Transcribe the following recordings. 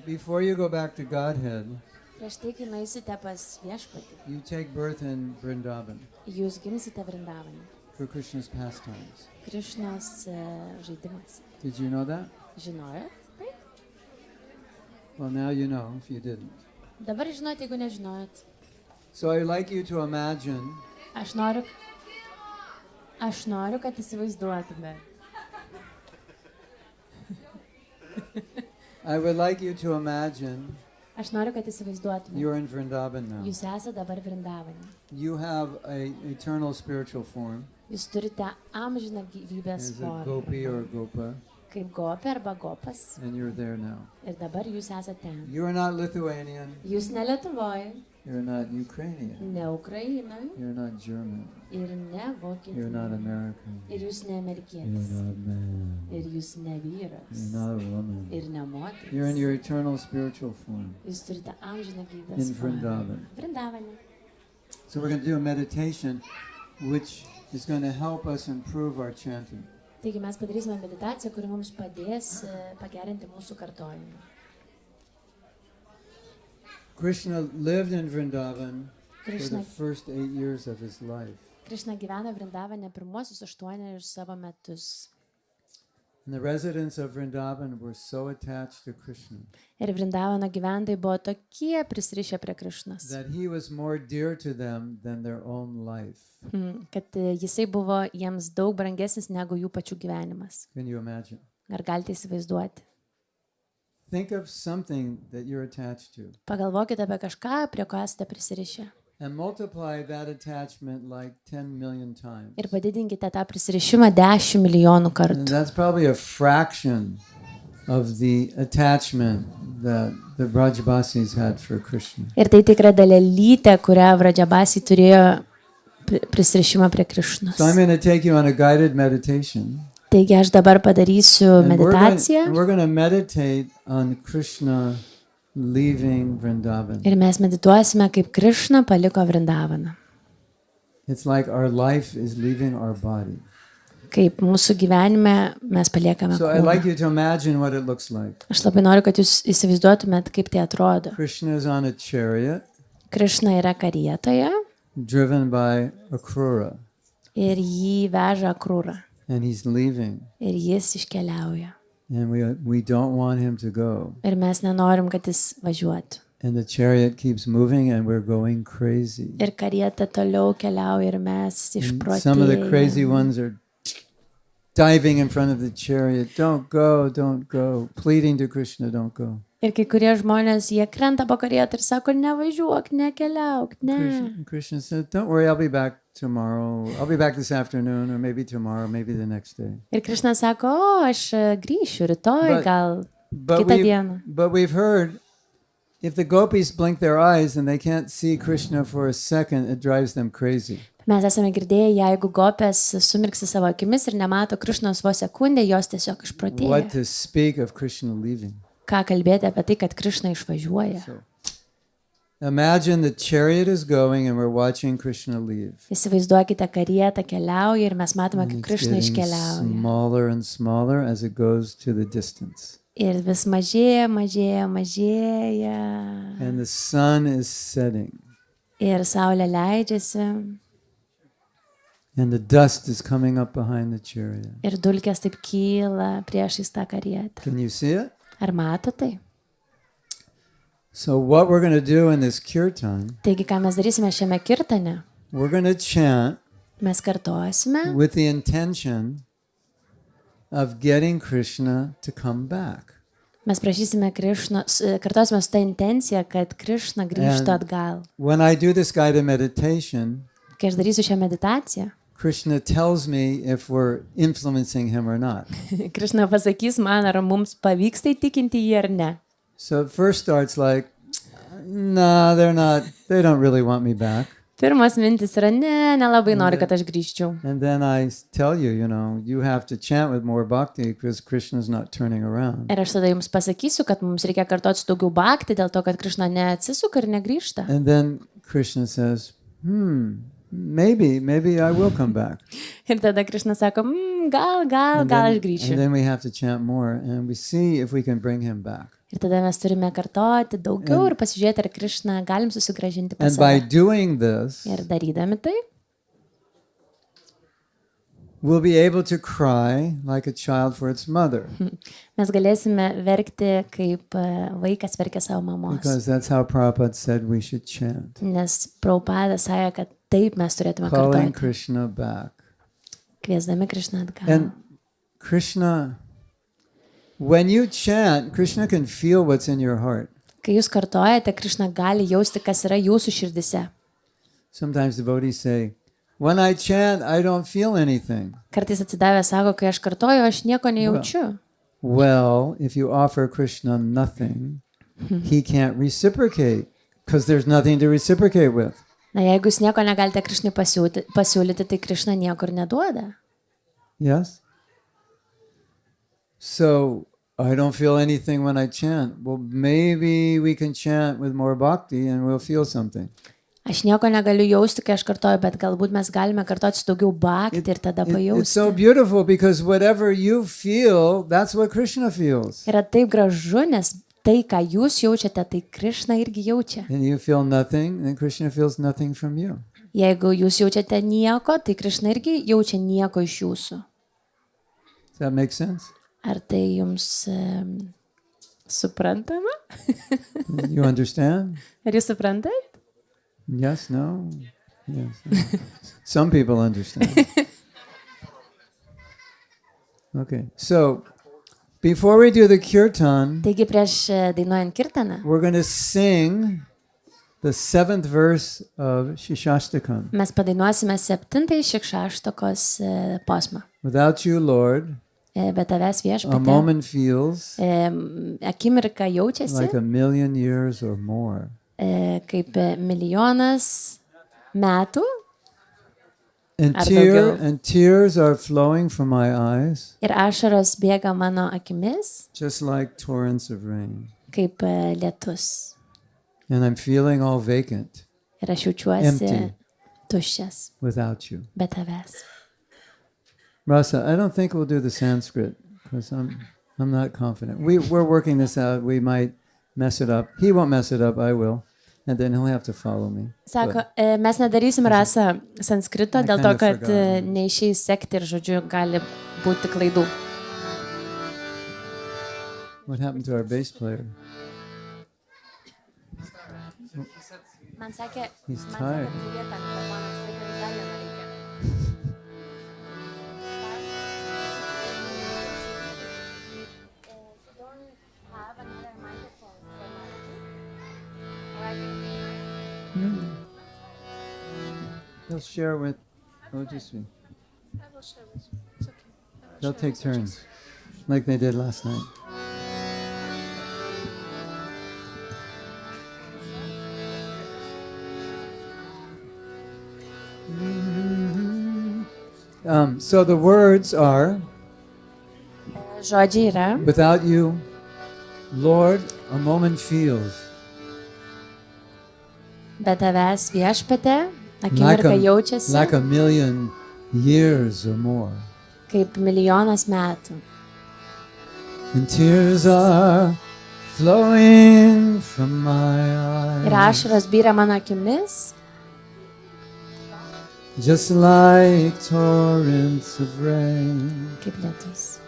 before you go back to Godhead, Prieš tai, kai nueisite pas viešpatį, you take birth in Vrindavan jūs gimsite Vrindavane. for Krishna's pastimes. Krišnos žaidimas. Did you know that? Žinojot? Taip. Well, now you know if you didn't. Dabar žinot, jeigu nežinojot. So I'd like you to imagine Aš noriu, kad įsivaizduotume. I would like you to imagine Aš noriu, kad įsivaizduotume. you're in Vrindavan now. Jūs esate dabar Vrindavane. You have an eternal spiritual form Jūs turite amžiną gyvybės as a formą. gopi or a gopa, Kaip gopė arba gopas. and you're there now. Ir dabar jūs esate ten. You're not Lithuanian. Jūs ne Lietuvoje, You're not Ukrainian. ne Ukrainoje You're not German. ir ne You're not Vokietijoje. American. Ir jūs ne You're amerikietis. not man. Ir jūs ne You're vyras. not a woman. Ir ne moteris. You're in your eternal spiritual form Jūs turite amžiną gyvybės in formą. Vrindavan. Vrindavane. So we're going to do a meditation which is going to help us improve our chanting. Taigi mes padarysime meditaciją, kuri mums padės pagerinti mūsų kartojimą. Krishna lived in Vrindavan for the Krishna, first 8 years of his life. Krishna gyvena Vrindavane pirmuosius 8 savo metus. And the residents of Vrindavan were so attached to Krishna Ir Vrindavano gyventojai buvo tokie prisirišę prie Krišnos, that he was more dear to them than their own life. kad jisai buvo jiems daug brangesnis negu jų pačių gyvenimas. Can you imagine? Ar galite įsivaizduoti? Think of something that you're attached to Pagalvokite apie kažką, prie ko esate prisirišę. and multiply that attachment like 10 million times. Ir padidinkite tą prisirišimą 10 milijonų And kartų. that's probably a fraction of the attachment that the Brajbasis had for Krishna. Ir tai tikra dalelytė, kurią Vradžabasi turėjo prisirišimą prie Krišnos. So I'm going to take you on a guided meditation. Taigi aš dabar padarysiu And meditaciją we're going to meditate on Krishna leaving Vrindavan. ir mes medituosime, kaip Krišna paliko Vrindavaną. It's like our life is leaving our body. Kaip mūsų gyvenime mes paliekame So I'd kūną. like you to imagine what it looks like. Aš labai noriu, kad jūs įsivaizduotumėt, kaip tai atrodo. Krishna is on a chariot Krišna yra karietoje driven by Akrura, ir jį veža Akrūra. and he's leaving. Ir jis iškeliauja. And we don't want him to go. Ir mes nenorim, kad jis važiuotų. And the chariot keeps moving and we're going crazy. Ir karieta toliau keliauja ir mes And some of the crazy išprotėjame. ones are diving in front of the chariot. Don't go. Pleading to Krishna, don't go. Ir kai kurie žmonės, jie krenta po karietą ir sako, nevažiuok, nekeliauk, ne. Krishna said, don't worry, I'll be back tomorrow. I'll be back this afternoon or maybe tomorrow, maybe the next day. Ir Krišna sako, o, aš grįšiu rytoj, But- gal But kitą dieną. we've heard if the gopis blink their eyes and they can't see Krishna for a second, it drives them crazy. Mes esame girdėję, jeigu gopės sumirksi savo akimis ir nemato Krišnos vos sekundę, jos tiesiog What išprotėja. to speak of Krishna leaving? Ką kalbėti apie tai, kad Krišna išvažiuoja. So, imagine the chariot is going and we're watching Krishna leave. Įsivaizduokite, karieta keliauja ir mes matome, And kaip it's Krišna getting iškeliauja. smaller and smaller as it goes to the distance. Ir vis mažėja, mažėja, mažėja. And the sun is setting. Ir saulė leidžiasi. And the dust is coming up behind the chariot. Ir dulkės taip kyla priešais tą karietą. Can you see it? Ar mato tai? So what we're going to do in this kirtan, Taigi, ką mes darysime šiame kirtane? we're going to chant Mes kartuosime with the intention of getting Krishna to come back. Mes prašysime Krišnos, kartuosime su tą intenciją, kad Krišna grįžtų And- atgal. When I do this guided meditation, Kai aš darysiu šią meditaciją, Krishna tells me if we're influencing him or not. Krišna pasakys man, ar mums pavyks tai tikinti jį ar ne. So it first starts like, nah, they don't really want me back. Pirmas mintis yra, ne, nelabai noriu, kad aš grįžčiau. And then I tell you, you have to chant with more bhakti because Krishna's not turning around. Ir aš tada jums pasakysiu, kad mums reikia kartuoti su daugiau bhakti, dėl to, kad Krišna neatsisuka ir negrįžta. And then Krishna says, maybe I will come back. Ir tada Krišna sako, gal aš grįšiu. And then we have to chant more and we see if we can bring him back. Ir tada mes turime kartoti daugiau ir pasižiūrėti, ar Krišna galim susigrąžinti pas And by save. doing this, Ir darydami tai, we'll be able to cry like a child for its mother, mes galėsime verkti, kaip vaikas verkia savo mamos. because that's how Prabhupada said we should chant, Nes Prabhupada sakė, kad taip mes turėtume calling kartoti, Krishna back. kviesdami Krišną atgal. And Krishna, when you chant, Krishna can feel what's in your heart. Kai jūs kartojate, Krišna gali jausti, kas yra jūsų širdise. Sometimes devotees say, when I chant, I don't feel anything. Kartais atsidavę sako, kai aš kartoju, aš nieko nejaučiu. Well, if you offer Krishna nothing, he can't reciprocate because there's nothing to reciprocate with. Na, jeigu jūs nieko negalite Krišnai pasiūlyti, tai Krišna niekur neduoda. Yes? So, I don't feel anything when I chant. Well, maybe we can chant with more bhakti and we'll feel something. Aš nieko negaliu jausti, kai aš kartoju, bet galbūt mes galime kartoti su daugiau bhakti ir tada It's so pajausti. beautiful because whatever you feel, that's what Krishna feels. Yra taip gražu, nes tai, ką jūs jaučiate, tai Krišna irgi jaučia. And you feel nothing, and Krishna feels nothing from you. Jeigu jūs jaučiate nieko, tai Krišna irgi jaučia nieko iš jūsų. Does that make sense? Ar tai jums suprantama? You understand? Ar jūs suprantat? Yes, no? Yes. No. Some people understand. Okay, so before we do the kirtan, Taigi prieš dainuojant kirtaną, we're going to sing the 7th verse of Shishastakam. mes padainuosime 7 Šikšaštokos posmą. Without you, Lord, Bet tavęs a viešpatie, moment feels akimirka jaučiasi like a million years or more. Kaip milijonas metų And Ar daugiau. tears are flowing from my eyes, ir ašaros bėga mano akimis, just like torrents of rain. kaip lietus. And I'm feeling all vacant Ir aš jaučiuosi Empty. tuščias, without you. be tavęs. Rasa, I don't think we'll do the Sanskrit because I'm not confident. We're working this out. We might mess it up. He won't mess it up. I will. And then he'll have to follow me. Sako, mes nedarysim rasą sanskrito dėl to, kinda kad forgot. neišeis sekti ir, žodžiu, gali būti klaidų. What happened to our bass player? Man sakė, He's tired. He'll share with Ojasvi. They'll take turns, like they did last night. So the words are, Žodžiai yra, without you, Lord, a moment feels be tavęs viešpate, akimirka jaučiasi like a million years or more. kaip milijonas metų. And tears are flowing from my Ir eyes, ašaros byra mano akimis, just like torrents of rain. kaip lietus.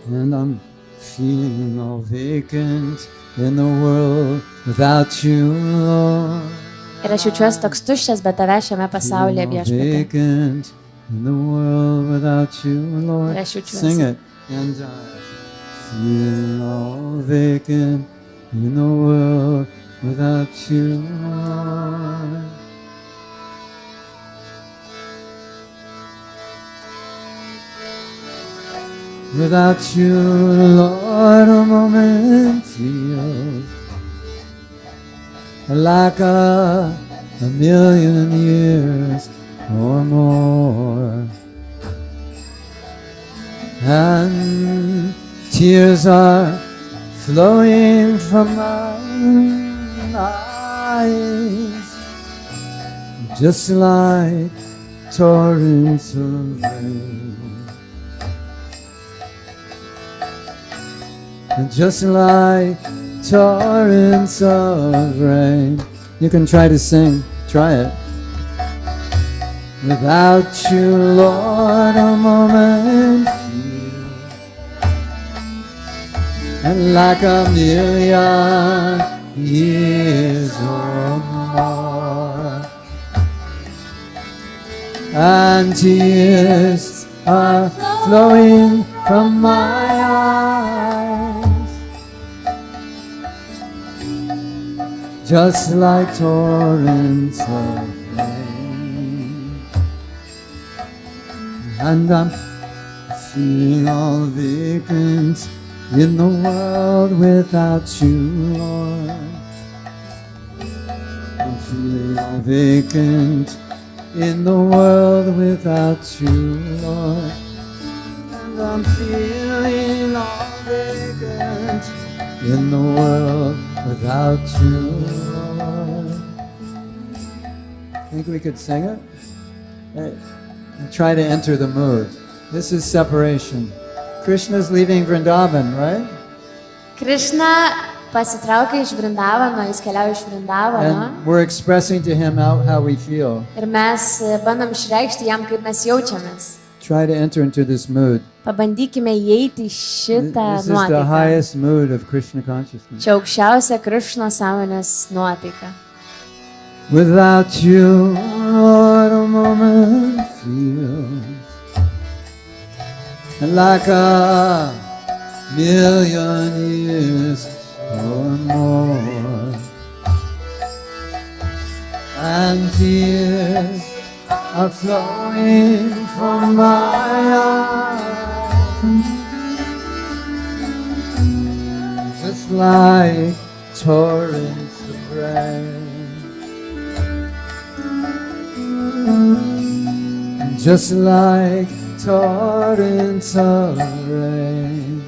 And I'm feeling all vacant in the world without you, Lord. Ir aš jaučiuosi toks tuščias, bet tavęs šiame pasaulyje Feeling all viešpate. vacant in the world without you, Lord. Ir aš jaučiuosi. Sing it. And I'm feeling all vacant in the world without you, Lord. Without you, Lord, a moment feels like a million years or more. And tears are flowing from my eyes, just like torrents of rain. And just like torrents of rain. You can try to sing. Try it. Without you, Lord, a moment feels and like a million years or more. And tears are flowing from my eyes, just like torrents of rain. And I'm feeling all vacant in the world without you, Lord. I'm feeling all vacant in the world without you, Lord. And I'm feeling all vacant in the world without you, Lord. Think we could sing it? Hey, try to enter the mood. This is separation. Krishna's leaving Vrindavan, right? Krishna pasitraukia iš Vrindavano, jis keliauja iš Vrindavano. And we're expressing to him how we feel. Ir mes bandom išreikšti jam, kaip mes jaučiamės. Try to enter into this mood. Pabandykime įeiti į šitą This is the nuotaiką. highest mood of Krishna consciousness. Čia aukščiausia Krišnos sąmonės nuotaika. Without you, Lord, a moment feels like a million years or more. And tears are flowing from my eyes, just like torrents of rain. Just like torrents of rain.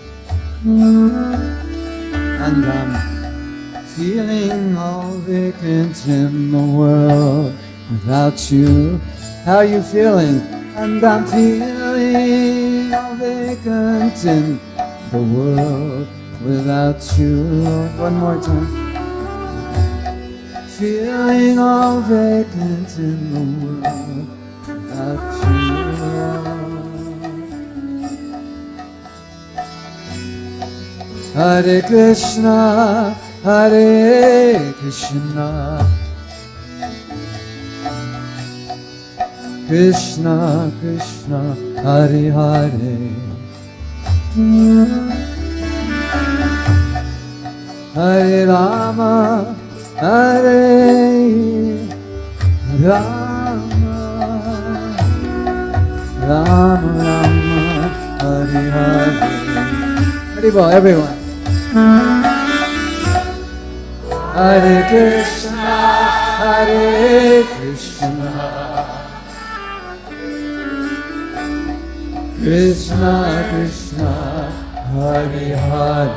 And I'm feeling all vacant in the world without you. How are you feeling? And I'm feeling all vacant in the world without you. One more time. Feeling all vacant in the world without you. Hare Krishna, Hare Krishna, Krishna Krishna, Hare Hare, Hare Rama, Hare Rama, Rama Rama, Hare Hare. Haribol, everyone. Hare Krishna, Hare Krishna, Krishna Krishna, Hare Hare,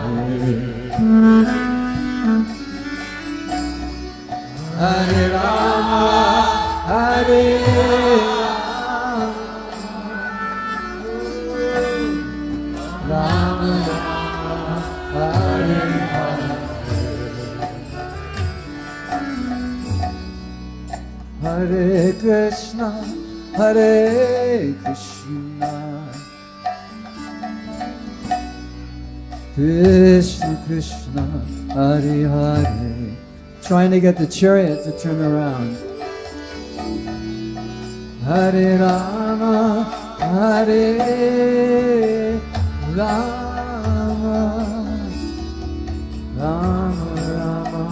Hare Rama, Hare Rama, Hare Hare, Hare Krishna, Hare Krishna, Krishna Krishna, Hare Hare. Trying to get the chariot to turn around. Hare Rama, Hare Rama, Rama Rama,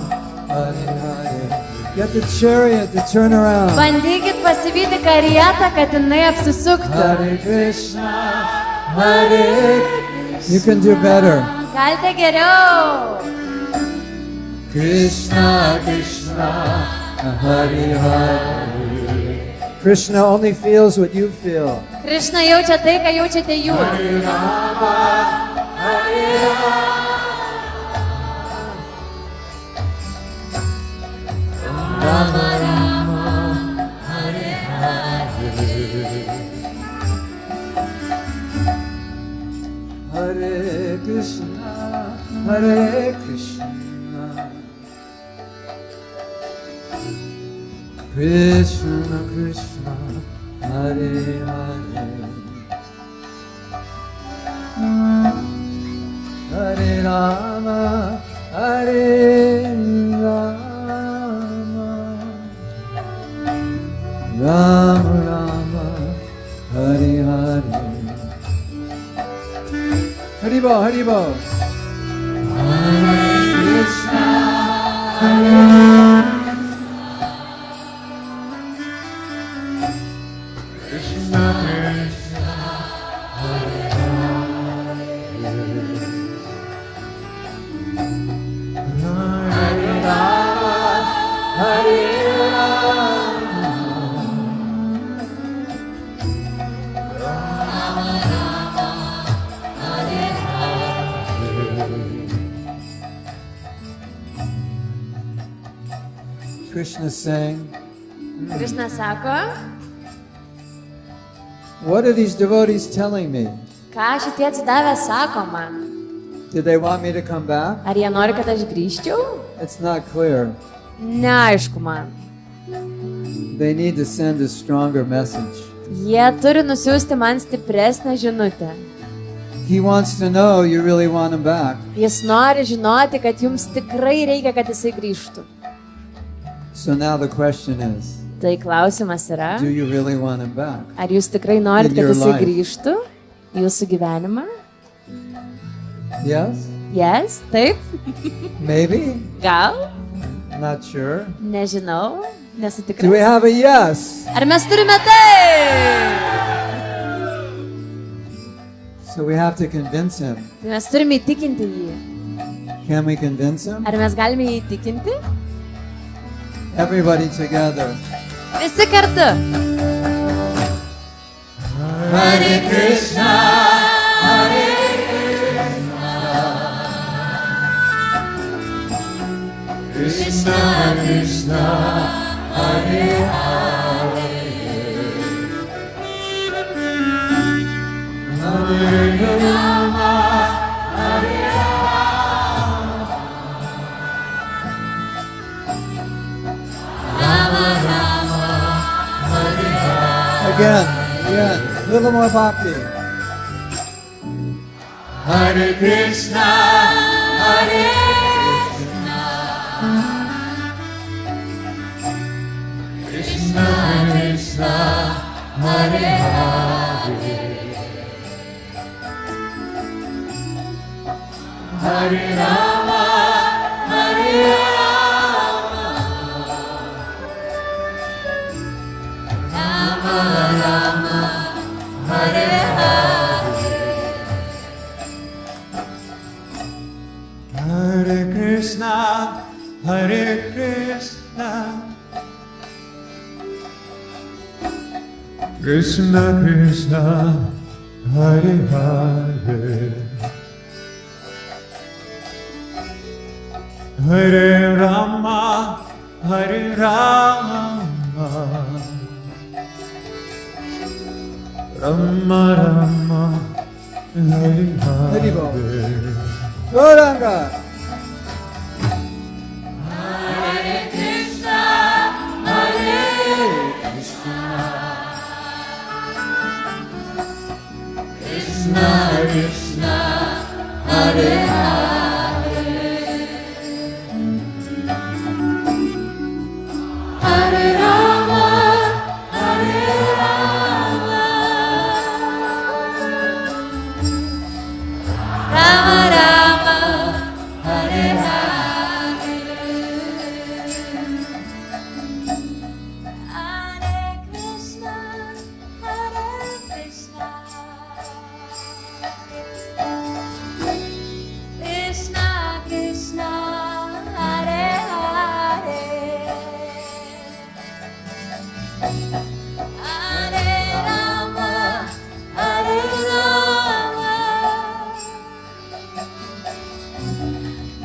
Hare Hare. Get the chariot to turn around. Bandykit pasivyti karietą, kad jinai apsisuktų. Hare Krishna, Hare Krishna. You can do better. Galite geriau. Krishna Krishna, Hare Hare. Krishna only feels what you feel. Krišna jaučia tai, ką jaučiate jūs. Hare Rama, Hare Rama, Rama Hare Krishna, Krishna Krishna, Hare Hare, Hare Rama, Hare Rama, Rama Rama, Hare Hare. Haribo, Haribo. Hare Krishna, Hare Krishna, Krishna, Hare Hare, Hare Rama, Hare Krishna sang, Krishna sako, what are these devotees telling me? ką šitie atsidavę sako man? Did they want me to come back? Ar jie nori, kad aš grįžčiau? It's not clear. Neaišku man. They need to send a stronger message. Jie turi nusiųsti man stipresnę žinutę. He wants to know you really want him back. Jis nori žinoti, kad jums tikrai reikia, kad jisai grįžtų. So now the question is, Tai klausimas yra, do you really want him back? ar jūs tikrai norit, In kad your jisai life. grįžtų į jūsų gyvenimą? Yes? Yes, taip, Maybe? gal, Not sure. nežinau, nesu Do we tikras. have a yes? Ar mes turime tai? So we have to convince him. Tai mes turime įtikinti jį. Can we convince him? Ar mes galime jį įtikinti? Everybody together. Visi kartu. Hare Krishna, Hare Krishna, Krishna, Hare Hare, Hare Rama, Hare Again, a little more bhakti. Hare Krishna, Hare Krishna, Krishna Krishna, Hare Hare, Hare Rama, Hare Rama, Rama Rama, Hare Hare, Hare Krishna, Hare Krishna, Krishna Krishna, Hare Hare, Hare Rama, Hare Rama, Rama Rama, Hare Hare, Gauranga. Hare Krishna, Hare Krishna, Krishna Krishna, Hare Hare, Hare Rama, Hare Rama, Rama Rama, Hare Hare, Hare Krishna, Hare Krishna, Krishna Krishna, Hare Hare, Hare Rama, Hare Rama,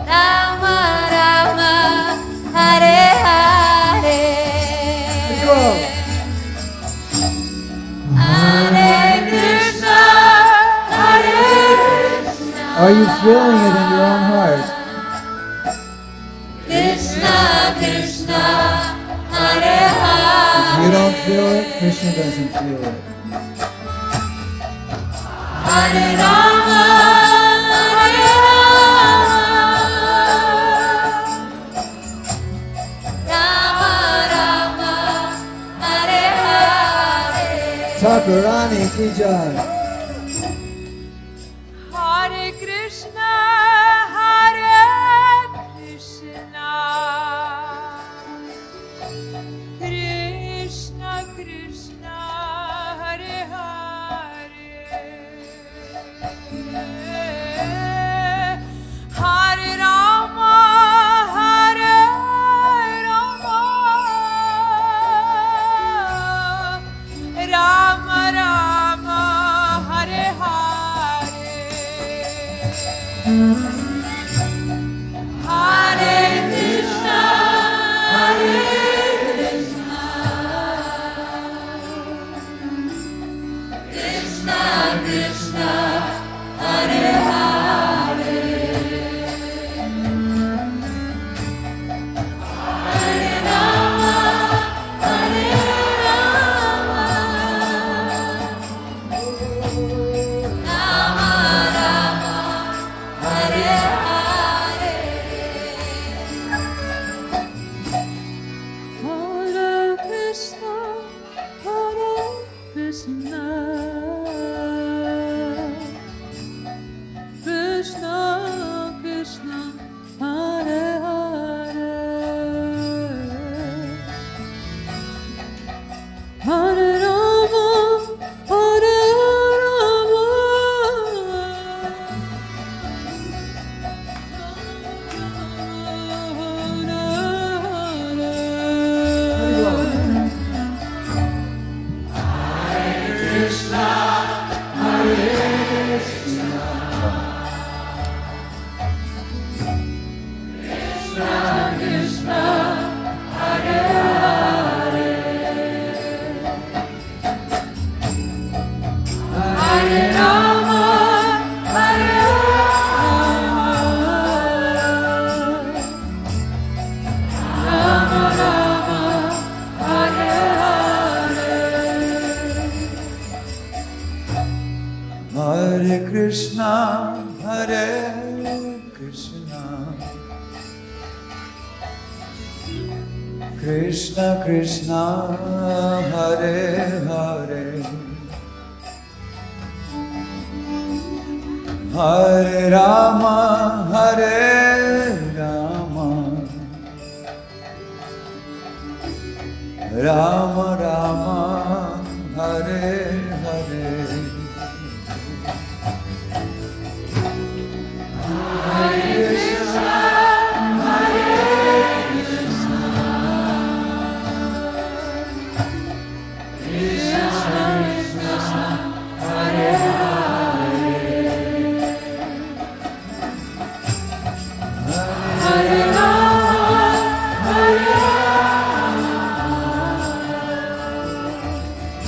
Rama Rama, Hare Hare, Hare Krishna, Hare Krishna. Are you feeling it in your own heart? Krishna doesn't feel it. Hare Rama, Hare Rama, Rama Rama, Hare Hare. Thakurani ki jai. Hare Krishna, Hare Krishna, Krishna Krishna, Hare Hare, Hare Rama, Hare Rama, Rama Rama, Hare Hare, Hare Krishna, Hare Krishna, Krishna Krishna, Hare Hare, Hare Rama, Hare Rama, Rama Rama, Hare Hare, Hare Krishna, Hare Krishna, Krishna Krishna, Hare Hare, Hare Rama, Hare Rama, Hare Rama, Hare Rama, Rama Rama, Hare Hare. Hare Krishna, Hare Krishna, Krishna Krishna, Hare Hare,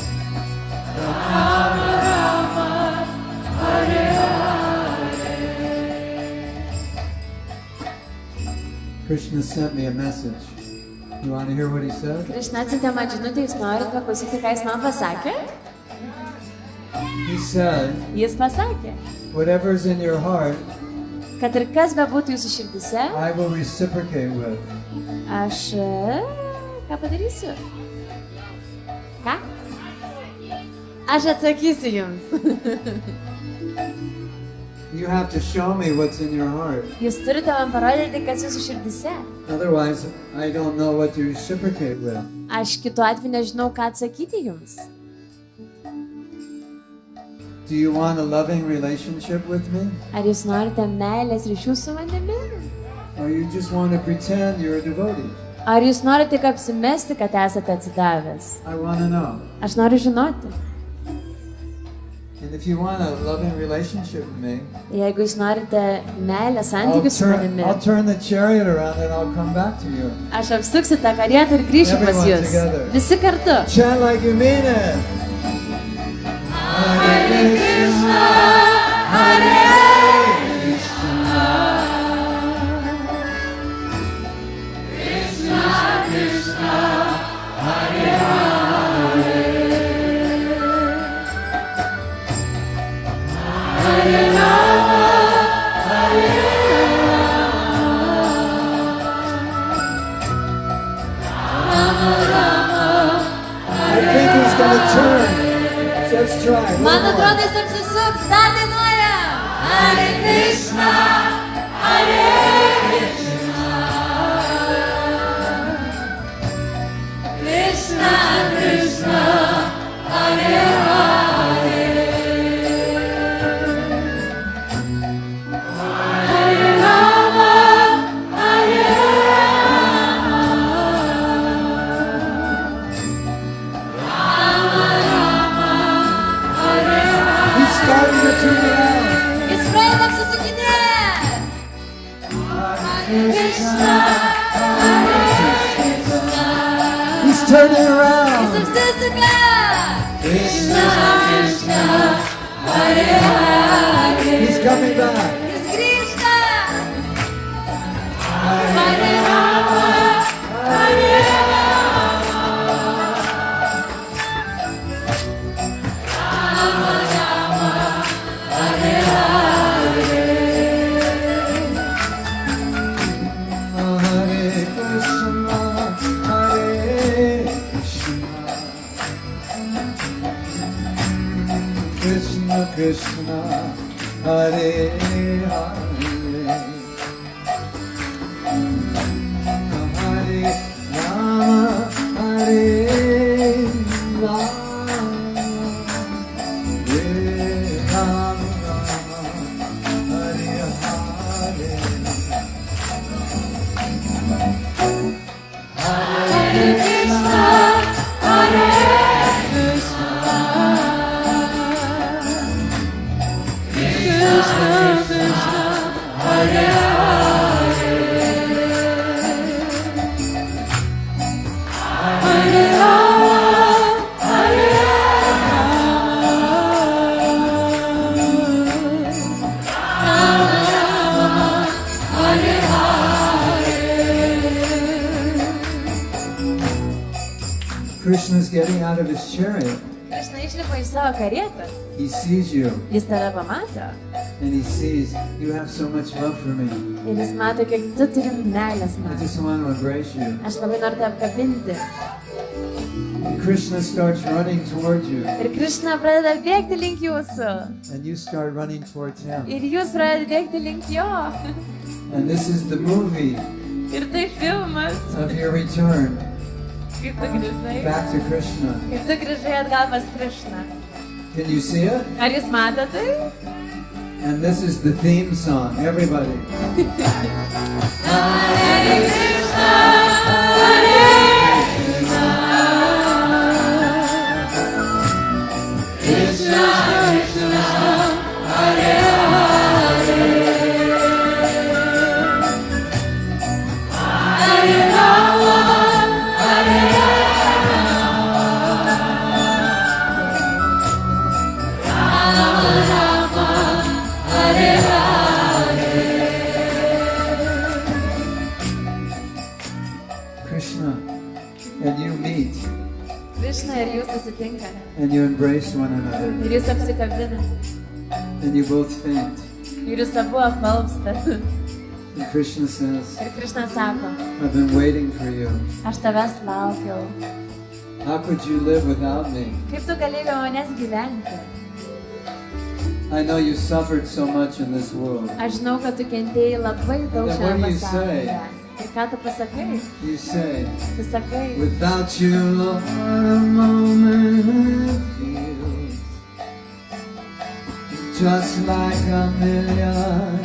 Hare Rama, Hare Rama, Rama Rama, Hare Hare. Krishna sent me a message. You want to hear what he said? Krishna atsiuntė man žinutę, jūs norite paklausyti, ką jis man pasakė? He said, Jis pasakė, whatever's in your heart, kad ir kas bebūtų jūsų širdise, I will reciprocate with. aš ką padarysiu? Ką? Aš atsakysiu jums. You have to show me what's in your heart. Jūs turite man parodyti, kas jūsų širdise. Otherwise, I don't know what to reciprocate with. Aš kitu atveju nežinau, ką atsakyti jums. Do you want a loving relationship with me? Ar jūs norite meilės ryšių su manimi? Or you just want to pretend you're a devotee? Ar jūs norite tik apsimesti, kad esate atsidavęs? I want to know. Aš noriu žinoti. And if you want a loving relationship with me, Jeigu jūs norite meilę santykių su manimi, I'll turn the chariot around and I'll come back to you. aš apsuksiu tą karietą ir grįšiu pas Everyone jūs. together. Visi kartu. Chant like you mean it. Hare Krishna, Hare Krishna, Krishna Krishna, Hare Hare, Let's try. Man atrodo, jis apsisuks, dar dainuojam. Hare Krishna, Hare Krishna, Krishna Krishna, Hare Hare, Hare Rama, Hare Rama, Rama Rama, Hare Hare. He's starting to turn around. Jis pradeda apsisukinėti. Hare Krishna, Hare Krishna, He's turning around. jis apsisuka. Krishna Krishna, Hare Hare. He's coming back. Jis grįžta. Hare Rama, Hare Rama, Rama Rama, Hare Hare. Hare Krishna, Hare Krishna, Krishna Krishna, Hare Hare, Hare Rama, Hare Rama, Hare Rama, Hare Hare. Hare Krishna, Hare Krishna, Krishna Krishna, Hare Hare, Hare Rama, Hare Rama, Rama Rama, Hare Hare. Krishna's getting out of his chariot. Krishna išlipa iš savo karietos. He sees you Jis tave pamato and he sees you have so much love for me. ir jis mato, kiek tu turi meilės I man. just want to embrace you. Aš labai noriu tave apkabinti. And Krishna starts running towards you Ir Krishna pradeda bėgti link jūsų. and you start running towards him. Ir jūs pradeda bėgti link jo. And this is the movie Ir tai filmas. of your return Kaip tu grįžai? back to Krishna. Kaip tu grįžai atgal pas Krishną. Can you see it? Ar jūs matote tai? And this is the theme song. Everybody. Hare Krishna, Hare Krishna, Krishna Krishna, Hare Hare, Hare Rama, Hare Rama, Rama Rama, Hare Hare. Krishna and you meet Krishna ir jūs susitinka. and you embrace one another Ir jūs apsikabina. and you both faint. Ir jūs abu apalpstat. And Krishna says, Ir Krishna sako, I've been waiting for you. aš tavęs laukiau. How could you live without me? Kaip tu galėjai be manęs gyventi? I know you suffered so much in this world. Aš žinau, kad tu kentėjai labai daug Then what šiame do you pasaulyje. Ir ką tu pasakai? You say, Tu sakai, without you, Lord, a moment feels just like a million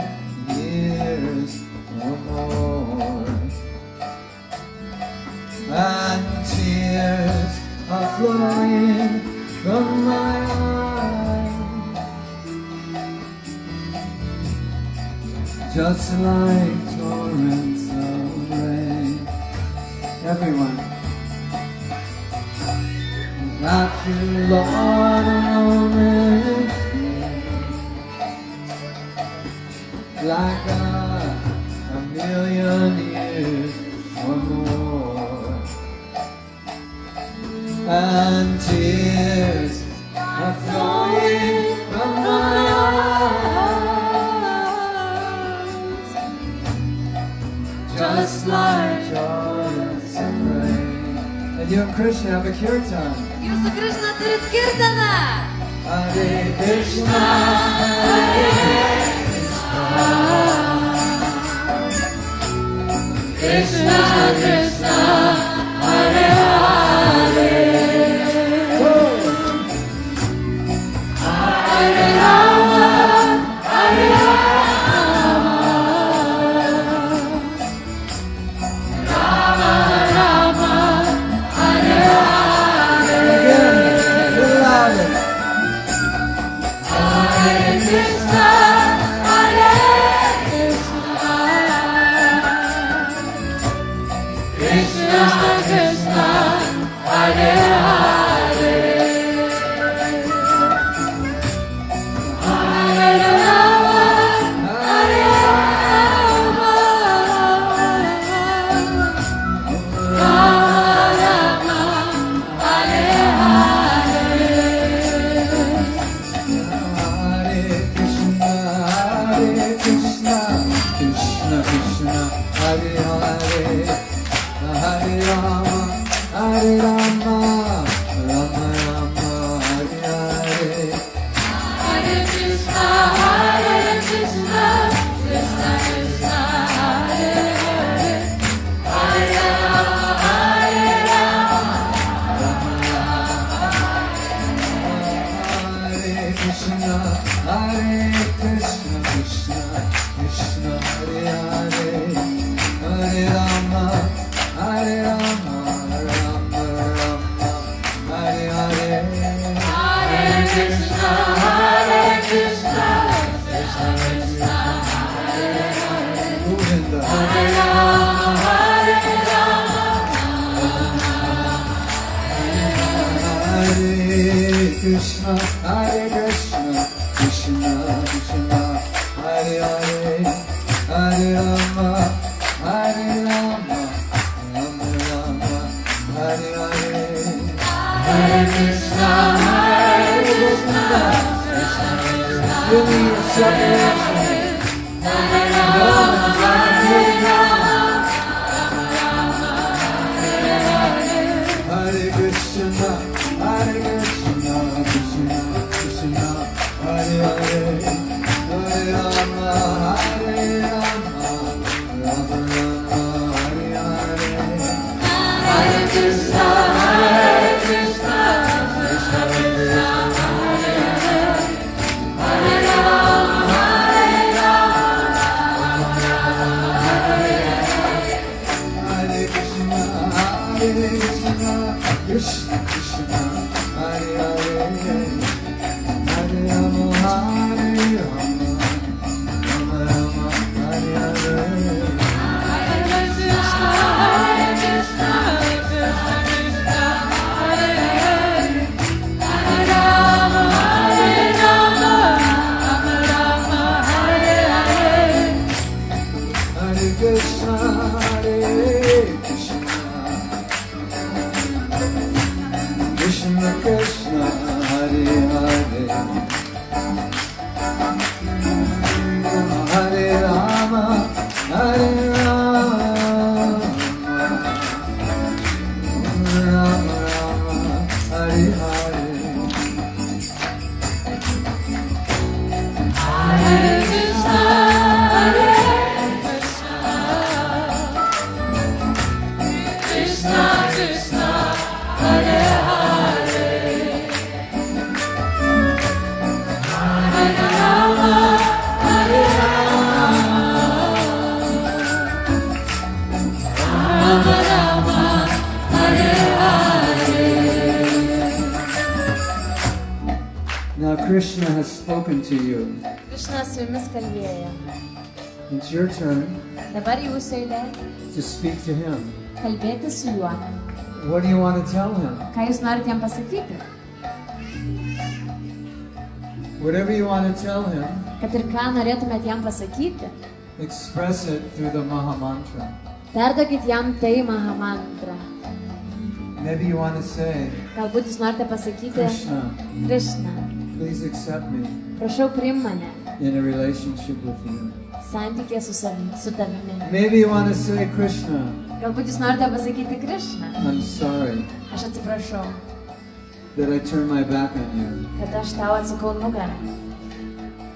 years or more. And tears are flowing from my eyes, just like torrents of rain. Everyone. Without you, Lord, a moment feels like a million years or more. And tears are flowing from my eyes, just like torrents of rain. And you and Krishna have a kirtan. jūs su Krishna turit kirtaną. Krishna has spoken to you. Krishna su jumis kalbėjo. It's your turn Dabar jūsų eilė to speak to him. kalbėti su juo. What do you want to tell him? Ką jūs norite jam pasakyti? Whatever you want to tell him, Kad ir ką norėtumėt jam pasakyti, express it through the Maha Mantra. perduokit jam tai Mahamantra. Maybe you want to say, Galbūt jūs norite pasakyti Krishna, Krishna, please accept me prašau priimk mane in a relationship with you. santykė su tavimi. Maybe you want to say, Krishna, Galbūt jūs norite pasakyti Krishna, I'm sorry. aš atsiprašau. that I turned my back on you. kad aš tau atsukau nugarą.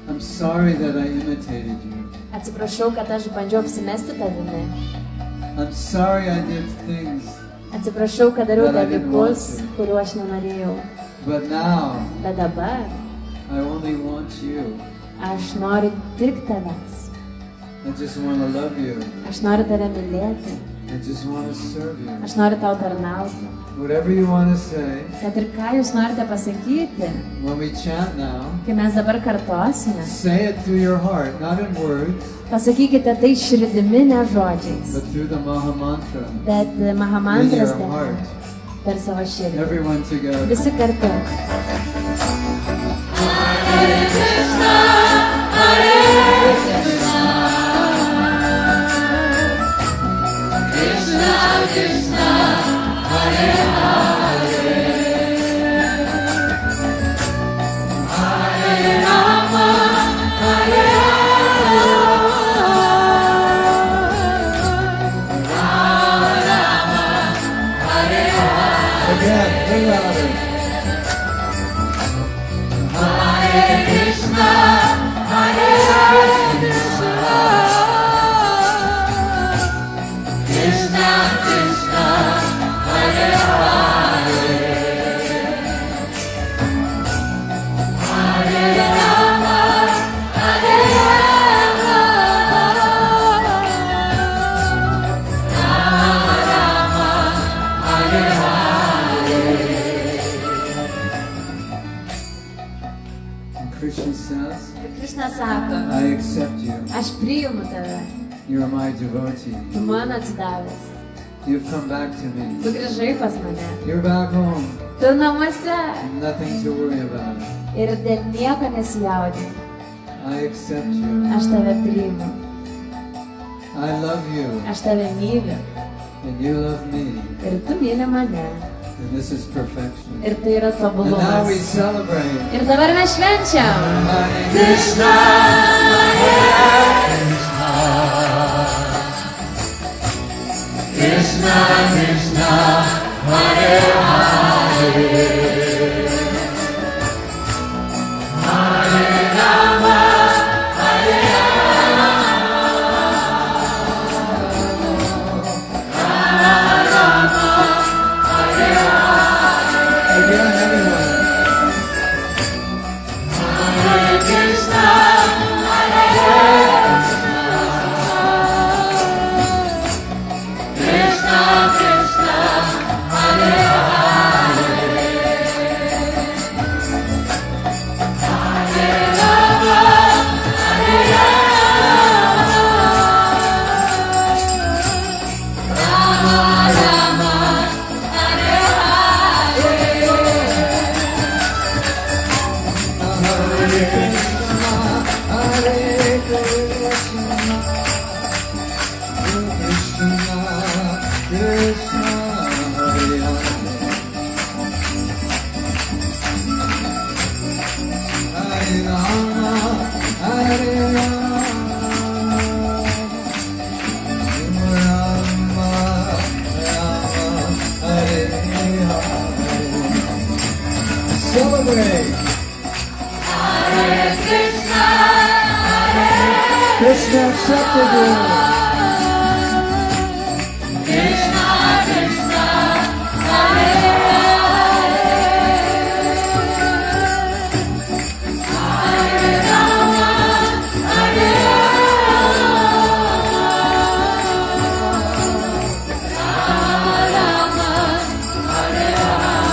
I'm sorry that I imitated you. Atsiprašau, kad aš bandžiau apsimesti tavimi. I'm sorry I did things, Atsiprašau, kad dariau dalykus, kuriuo aš nenorėjau. but now Bet dabar I only want you. aš noriu tik tavęs. I just want to love you. Aš noriu tave mylėti. I just want to serve you. Aš noriu tau tarnauti. Whatever you want to say, Kad ir ką jūs norite pasakyti, when we chant now, kai mes dabar kartosime, say it through your heart, not in words, pasakykite tai širdimi, ne žodžiais, but through the Maha Mantra, bet in Mahamantras your heart. per savo širdį. Everyone together. Visi kartu. Again, bring louder. And Krishna says, Ir Krišna sako, I accept you. aš priimu tave, You are my devotee. tu man atsidavęs, You've come back to me. tu grįžai pas mane, You're back home. tu namuose Nothing to worry about. ir dėl nieko nesijaudink, I accept you. aš tave priimu, I love you. aš tave myliu And you love me. ir tu myli mane And this is perfection. ir tai yra And now we tobulumas. celebrate. Ir dabar mes švenčiam. Hare Krishna, Krishna Krishna Hare Hare Hare Rama Hare again, everyone. Hare Krishna Hare Krishna Krishna Hare Hare Rama Hare Rama Rama Hare Celebrate! Krishna Krishna accepted you! Krishna Krishna Hare Hare Rama Hare Rama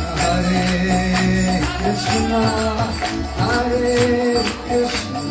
Hare Hare Krishna, Hare Krishna,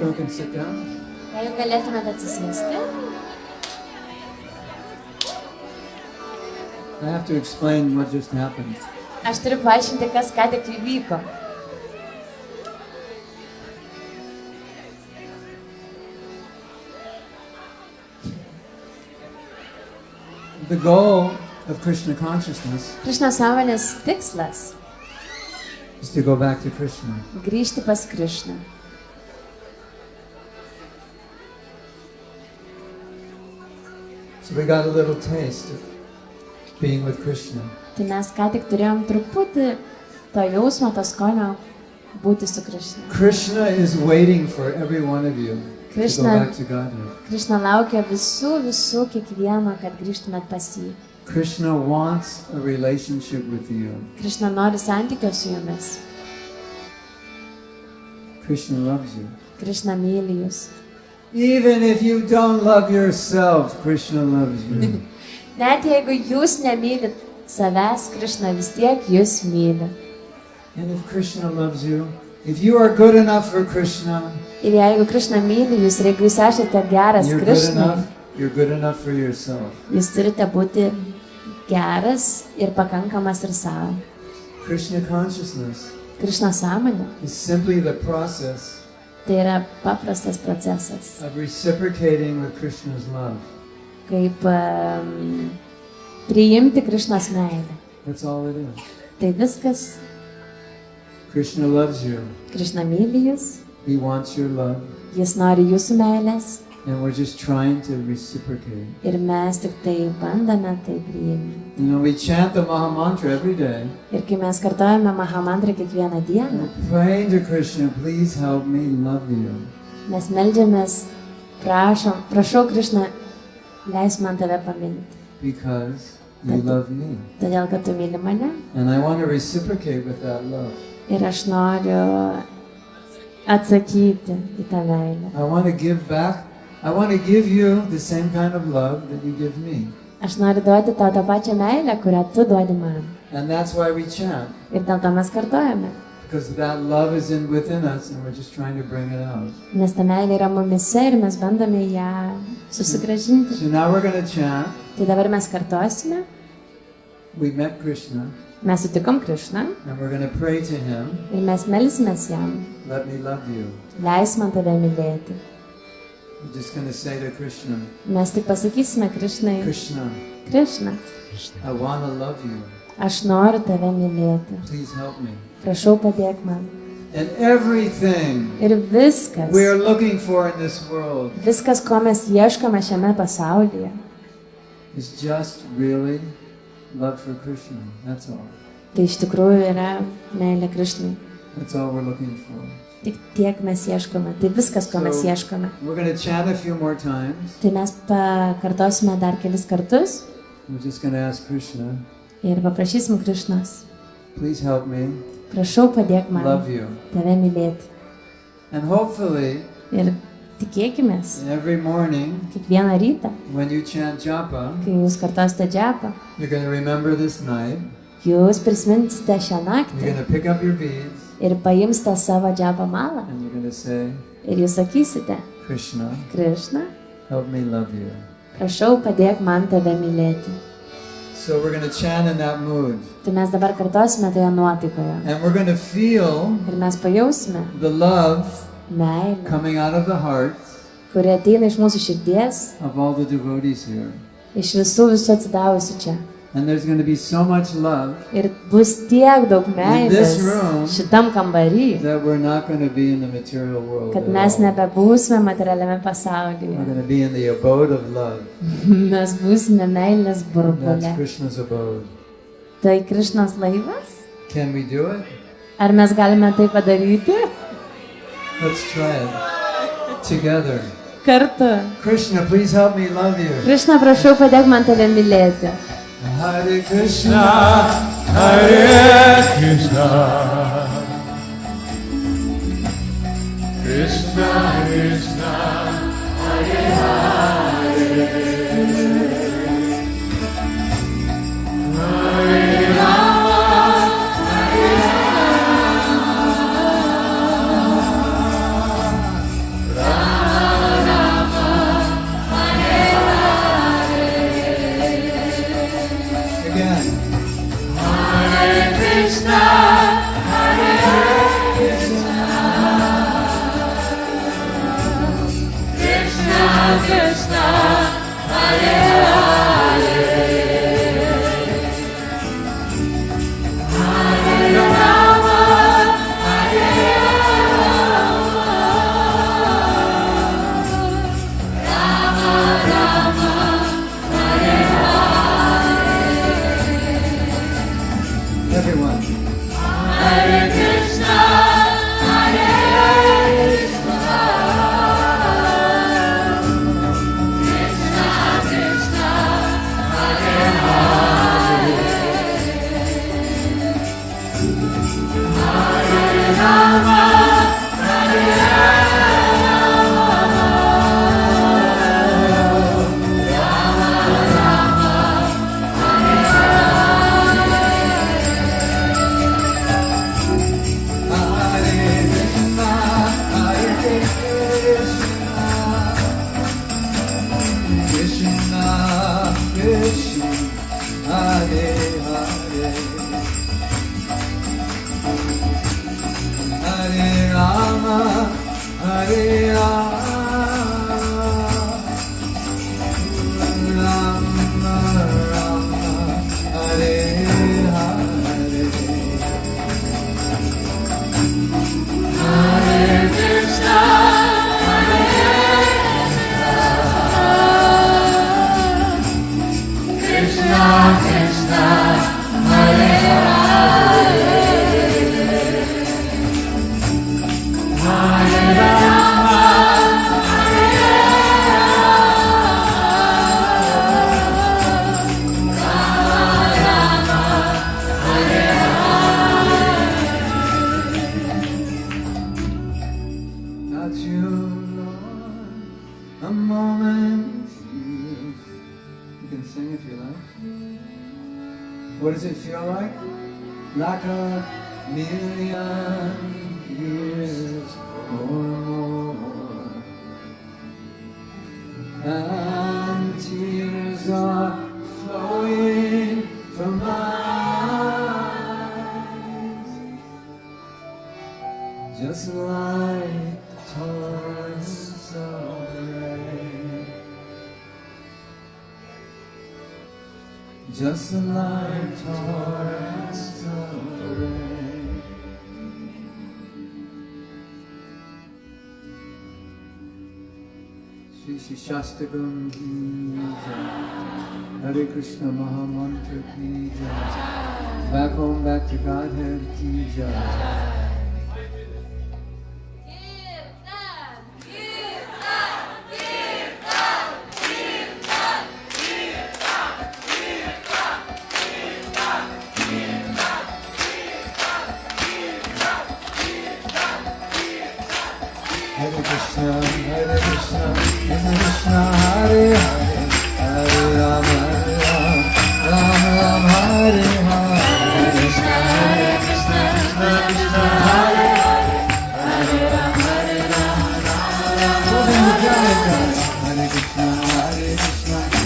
everyone can sit down. Jeigu galėtumėte atsisėsti. I have to explain what just happened. Aš turiu paaiškinti, kas ką tik įvyko. The goal of Krishna consciousness Krišnos sąmonės tikslas is to go back to Krishna. - grįžti pas Krišną. So we got a little taste of being with Krishna. Tai mes ką tik turėjom truputį to jausmo, to skonio būti su Krišna. Krishna is waiting for every one of you to go Krishna, back to Godhead. Krišna laukia visų kiekvieno, kad grįžtumėt pas jį. Krishna wants a relationship with you. Krišna nori santykio su jumis. Krishna loves you. Krišna myli jūs. Even if you don't love yourself, Krishna loves you. Net jeigu jūs nemylit savęs, Krišna vis tiek jūs myli. And if Krishna loves you, if you are good enough for Krishna, Ir jeigu Krišna myli jūs, ir jeigu jūs esate geras Krišnai, you're good enough for yourself. jūs turite būti geras ir pakankamas ir savo. Krishna consciousness Krišna sąmonė is simply the process tai yra paprastas procesas, of reciprocating with Krishna's love. kaip priimti Krišnos meilę. That's all it is. Tai viskas. Krishna loves you. Krišna myli jūs, He wants your love. jis nori jūsų meilės And we're just trying to reciprocate. ir mes tik tai bandome tai priimti. You know, we chant the Maha Mantra every day. Ir kai mes kartojame Mahamantrą kiekvieną dieną, We're praying to Krishna, please help me love you. mes meldžiamės, prašau Krišna, leis man tave pamilti. Because you love me. Todėl, kad tu myli mane And I want to reciprocate with that love. ir aš noriu atsakyti į tą meilę. I want to give back. I want to give you the same kind of love that you give me. Aš noriu duoti tau tą pačią meilę, kurią tu duodi man. And that's why we chant. Ir dėl to mes kartojame. Because that love is within us and we're just trying to bring it out. Nes ta meilė yra mumise ir mes bandome ją susigrąžinti. So now we're going to chant. Tai dabar mes kartosime. We met Krishna Mes sutikom Krišną and we're going to pray to him. ir mes melsimės jam. Let me love you. Leis man tave mylėti. We're just going to say to Krishna, Mes tik pasakysime Krišnai, Krishna, Krišna, I want to love you. aš noriu tave mylėti. Please help me. Prašau, padėk man. And everything Ir viskas, we are looking for in this world viskas, ko mes ieškome šiame pasaulyje, is just really love for Krishna. That's all. tai iš tikrųjų yra meilė Krišnai. That's all we're looking for. Tik tiek mes ieškome. Tai viskas, ko mes ieškome. We're going to chant a few more times. Tai mes pakartosime dar kelis kartus We're just going to ask Krishna, ir paprašysim Krišnos. please help me Prašau, padėk man love you. tave mylėti. And hopefully, Ir tikėkimės, every morning kiekvieną rytą, when you chant japa, kai jūs kartosite džepą, you're going to remember this night. jūs prisiminsite šią You're naktį going to pick up your beads ir paimsite savo džepą malą. and you're going to say, Ir jūs sakysite, Krishna, Krišna, help me love you. prašau, padėk man tave mylėti. So we're going to chant in that mood. Tai mes dabar kartosime toje nuotaikoje. And we're going to feel Ir mes pajausime the love meilę, coming out of the heart kuri ateina iš mūsų širdies, of all the devotees here. iš visų atsidavusių čia. And there's going to be so much love Ir bus tiek daug meilės this room šitam kambarį, that we're not going to be in the material world. kad at mes all. nebebūsime materialiame We're pasaulyje. going to be in the abode of love. Mes būsime meilės That's burbule. Krishna's abode. Tai Krišnos laivas? Can we do it? Ar mes galime tai padaryti? Let's try it. Together. Kartu. Krishna, please help me love you. Krišna, prašau, padėk man tave mylėti. Hare Krishna, Hare Krishna, Krishna Krishna, Hare Rama, Rama Everyone. Hare Krishna, Hare Krishna, Krishna Krishna, Hare Hare, Hare Rama, Hare What does it feel like? Like a million years or more. And tears are flowing from my eyes, just like torrents of rain. Just like torrents of rain. Shri Shri Shastagam ki jai. Hare Krishna Maha Mantra ki jai. Back home, back to Godhead ki jai. Hare Krishna, Hare Krishna, Krishna Krishna, Hare Hare, Hare Rama, Hare Rama, Rama Rama, Hare Hare. Hare Krishna, Hare Krishna, Krishna Krishna, Hare Hare, Hare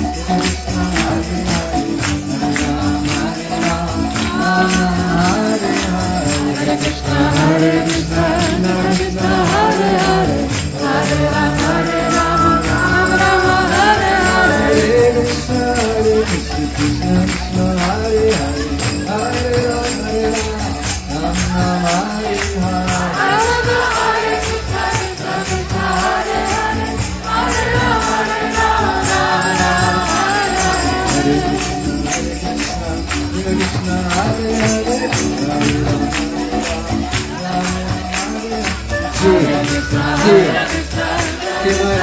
Rama, Hare Rama, Rama Rama, Hare Hare. Hare Krishna, Hare Krishna, Krishna Krishna, Hare Hare, Hare Rama, Hare Rama, Rama Rama, Hare Hare. Hare Krishna, Hare Krishna, Krishna Krishna, Hare Hare. Hare Rama, Hare Rama, Rama Rama, Hare Hare. Hare Krishna, Hare Krishna, Krishna Krishna, Hare Hare. Hare Rama, Hare Rama, Rama Rama, Hare Hare. Hare Krishna, Krishna, Hare Hare.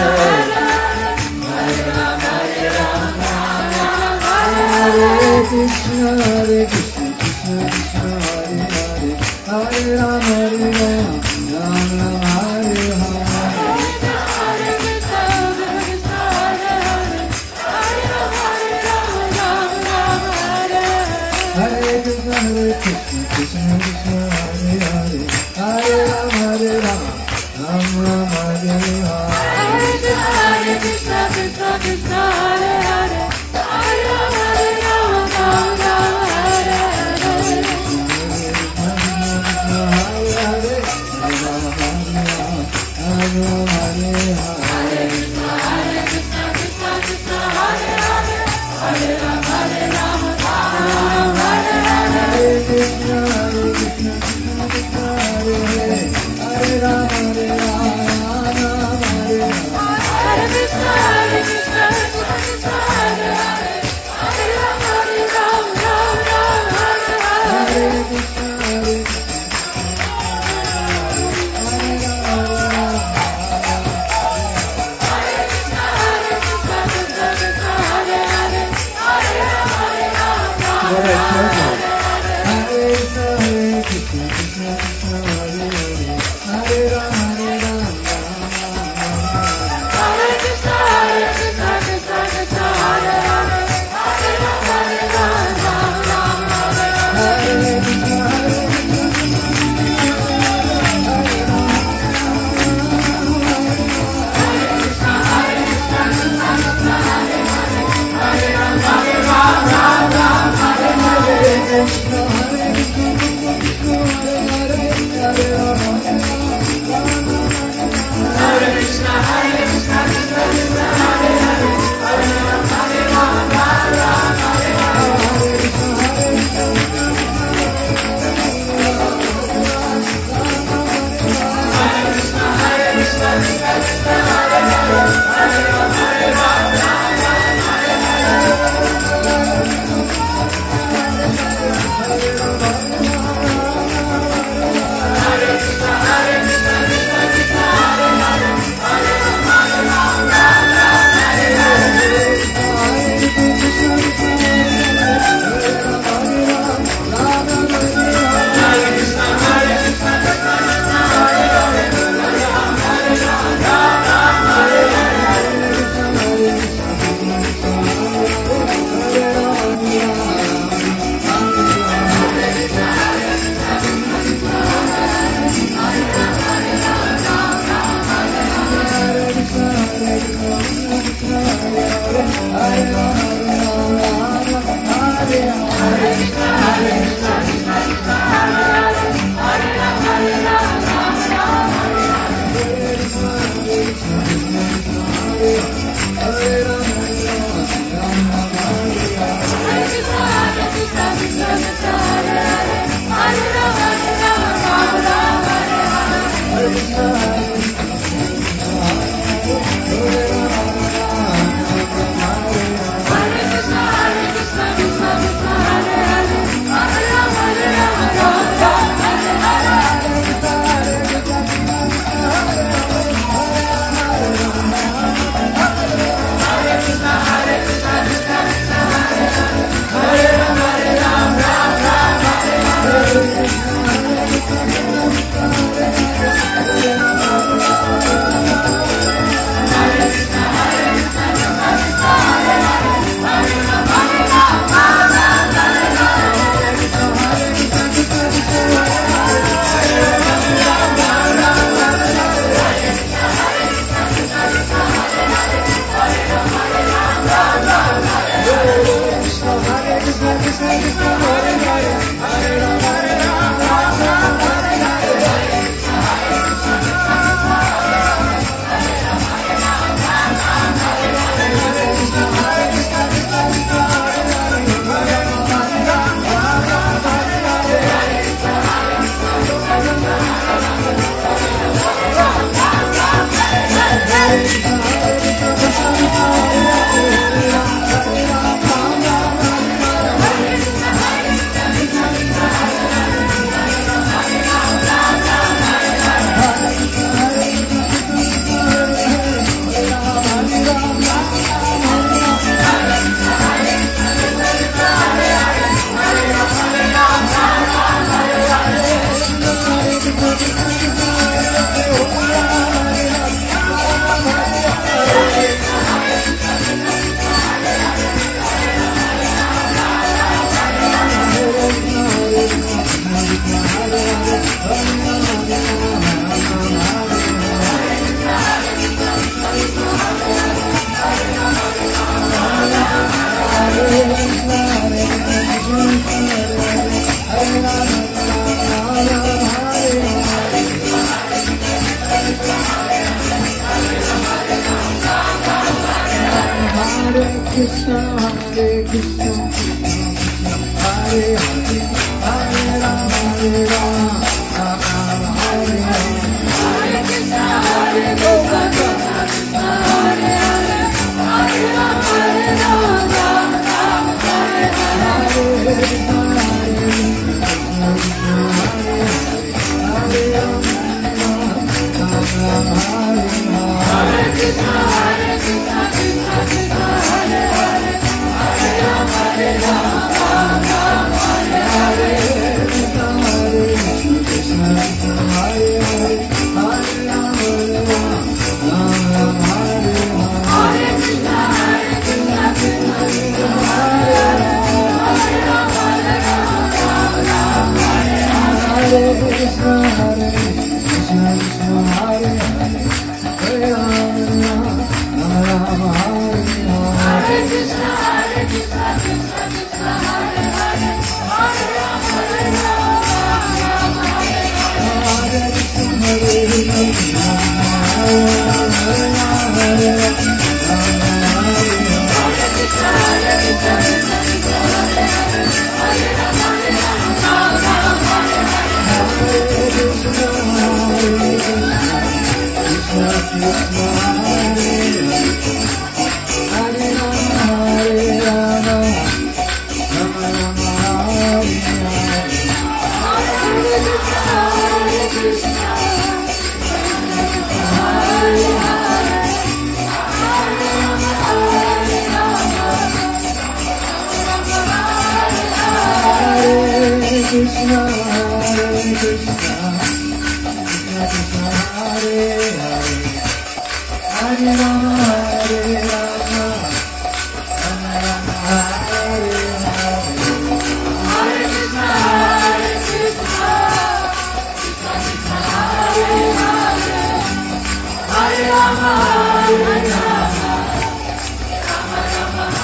Hare Rama, Hare Krishna, Hare Krishna, Krishna Krishna, Hare Hare. Hare Rama, Hare Rama, Rama Rama, Hare Hare. Hare Krishna, Hare Krishna, Krishna Krishna, Hare Hare. Hare Rama, Hare Rama, Rama Rama, Hare Hare. Hare Krishna, Krishna Krishna, Hare Hare, Hare Rama, Hare Rama, Rama Rama, Hare Hare. Hare Krishna, Hare Krishna, Krishna Krishna,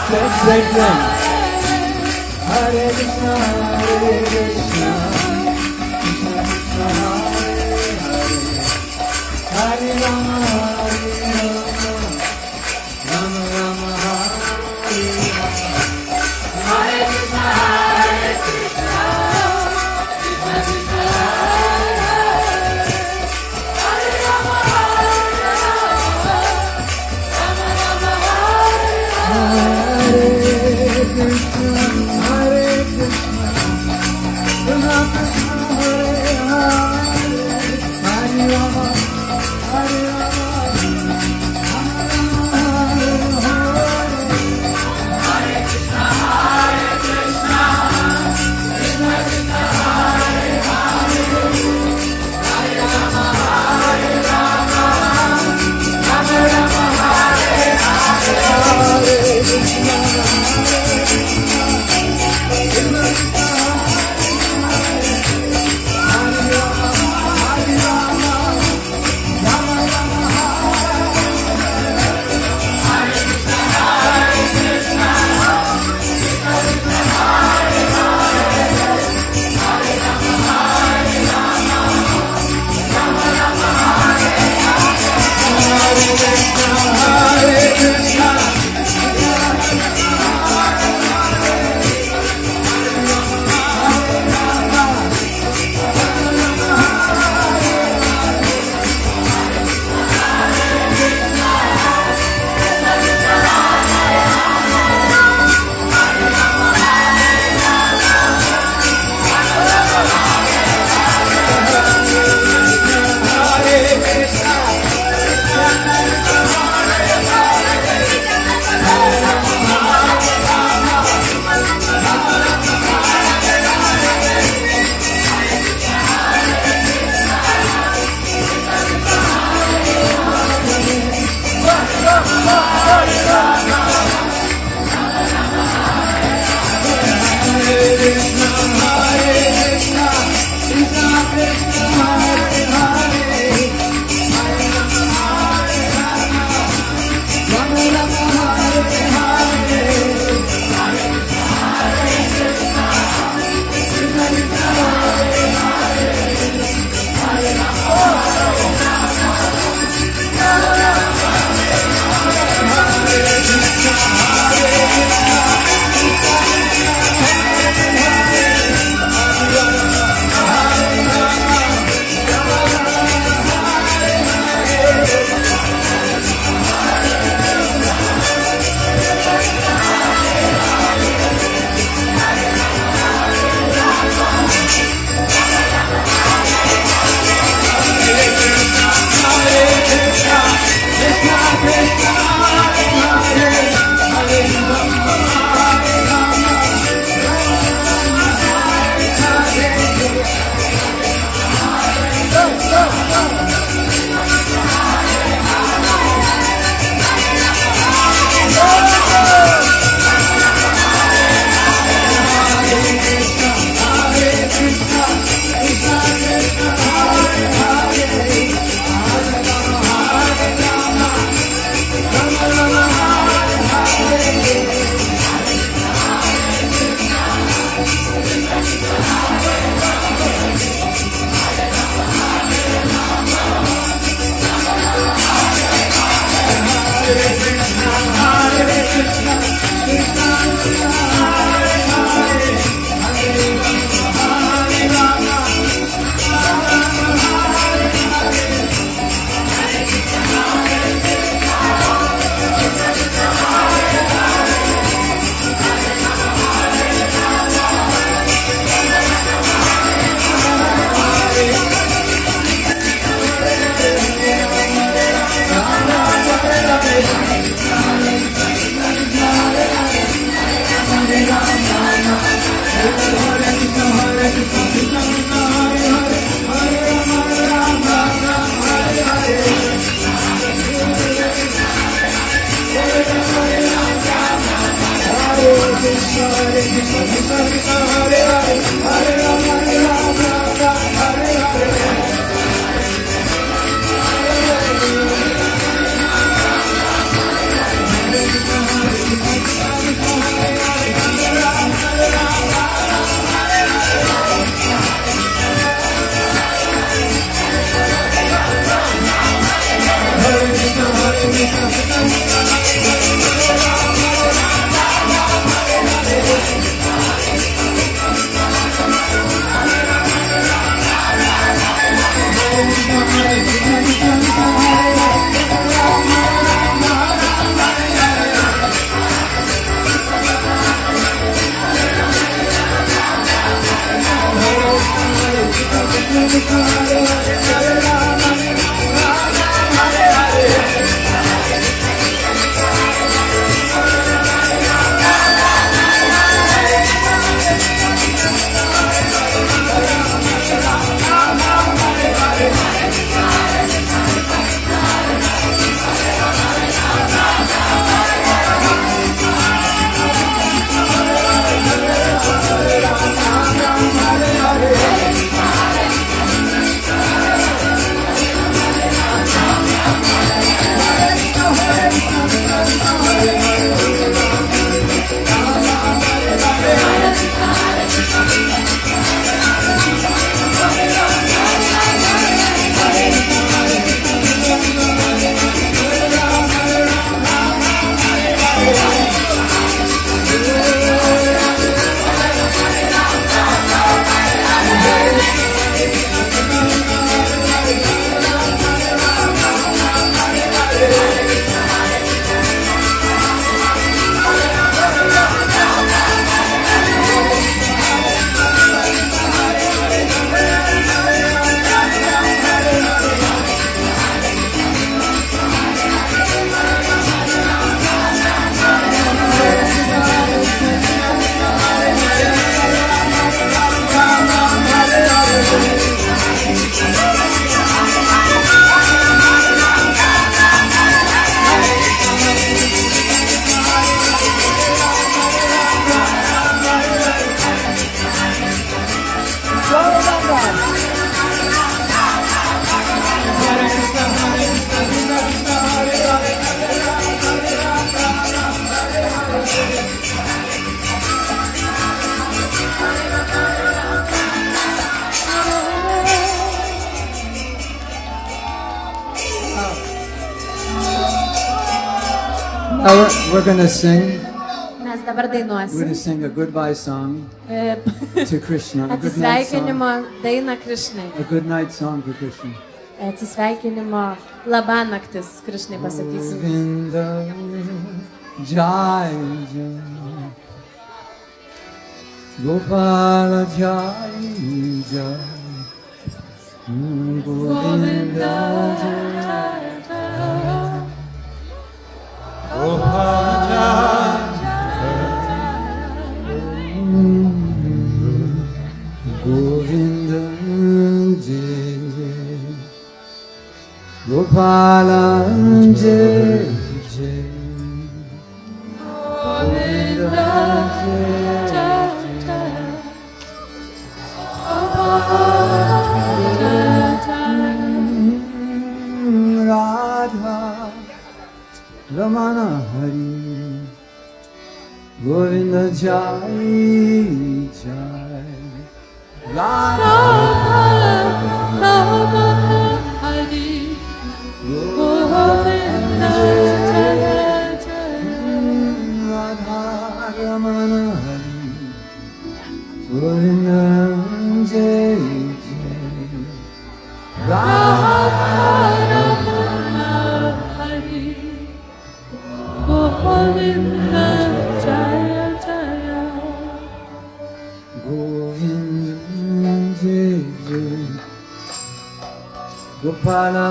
Same thing. Hare Krishna, Hare Krishna, Krishna Krishna, Hare Hare, Hare Rama, Hare Rama, Rama Rama, Hare Hare. Hare Krishna, Hare Krishna, Krishna Krishna, Hare Rama, Hare Rama, Rama Rama, Hare Krishna, Hare Krishna, Krishna Krishna, Hare Hare, Hare Rama, Hare Rama, We're gonna sing. Mes dabar We're gonna dainuosim. sing a goodbye song E, to Krishna. A good night song. Atsisveikinimo dainą Krišnai. A good night song to Krishna. Atsisveikinimo labanaktis Krišnai pasakysim. Govinda Jai Jai Gopala Jai Jai Govinda Jai Govinda Jai Jai Gopala Jai Jai Govinda Radha Ramana Hari Govinda Jai Jai Radha Radha Ramana Hari Govinda Jai Jai Radha Gopala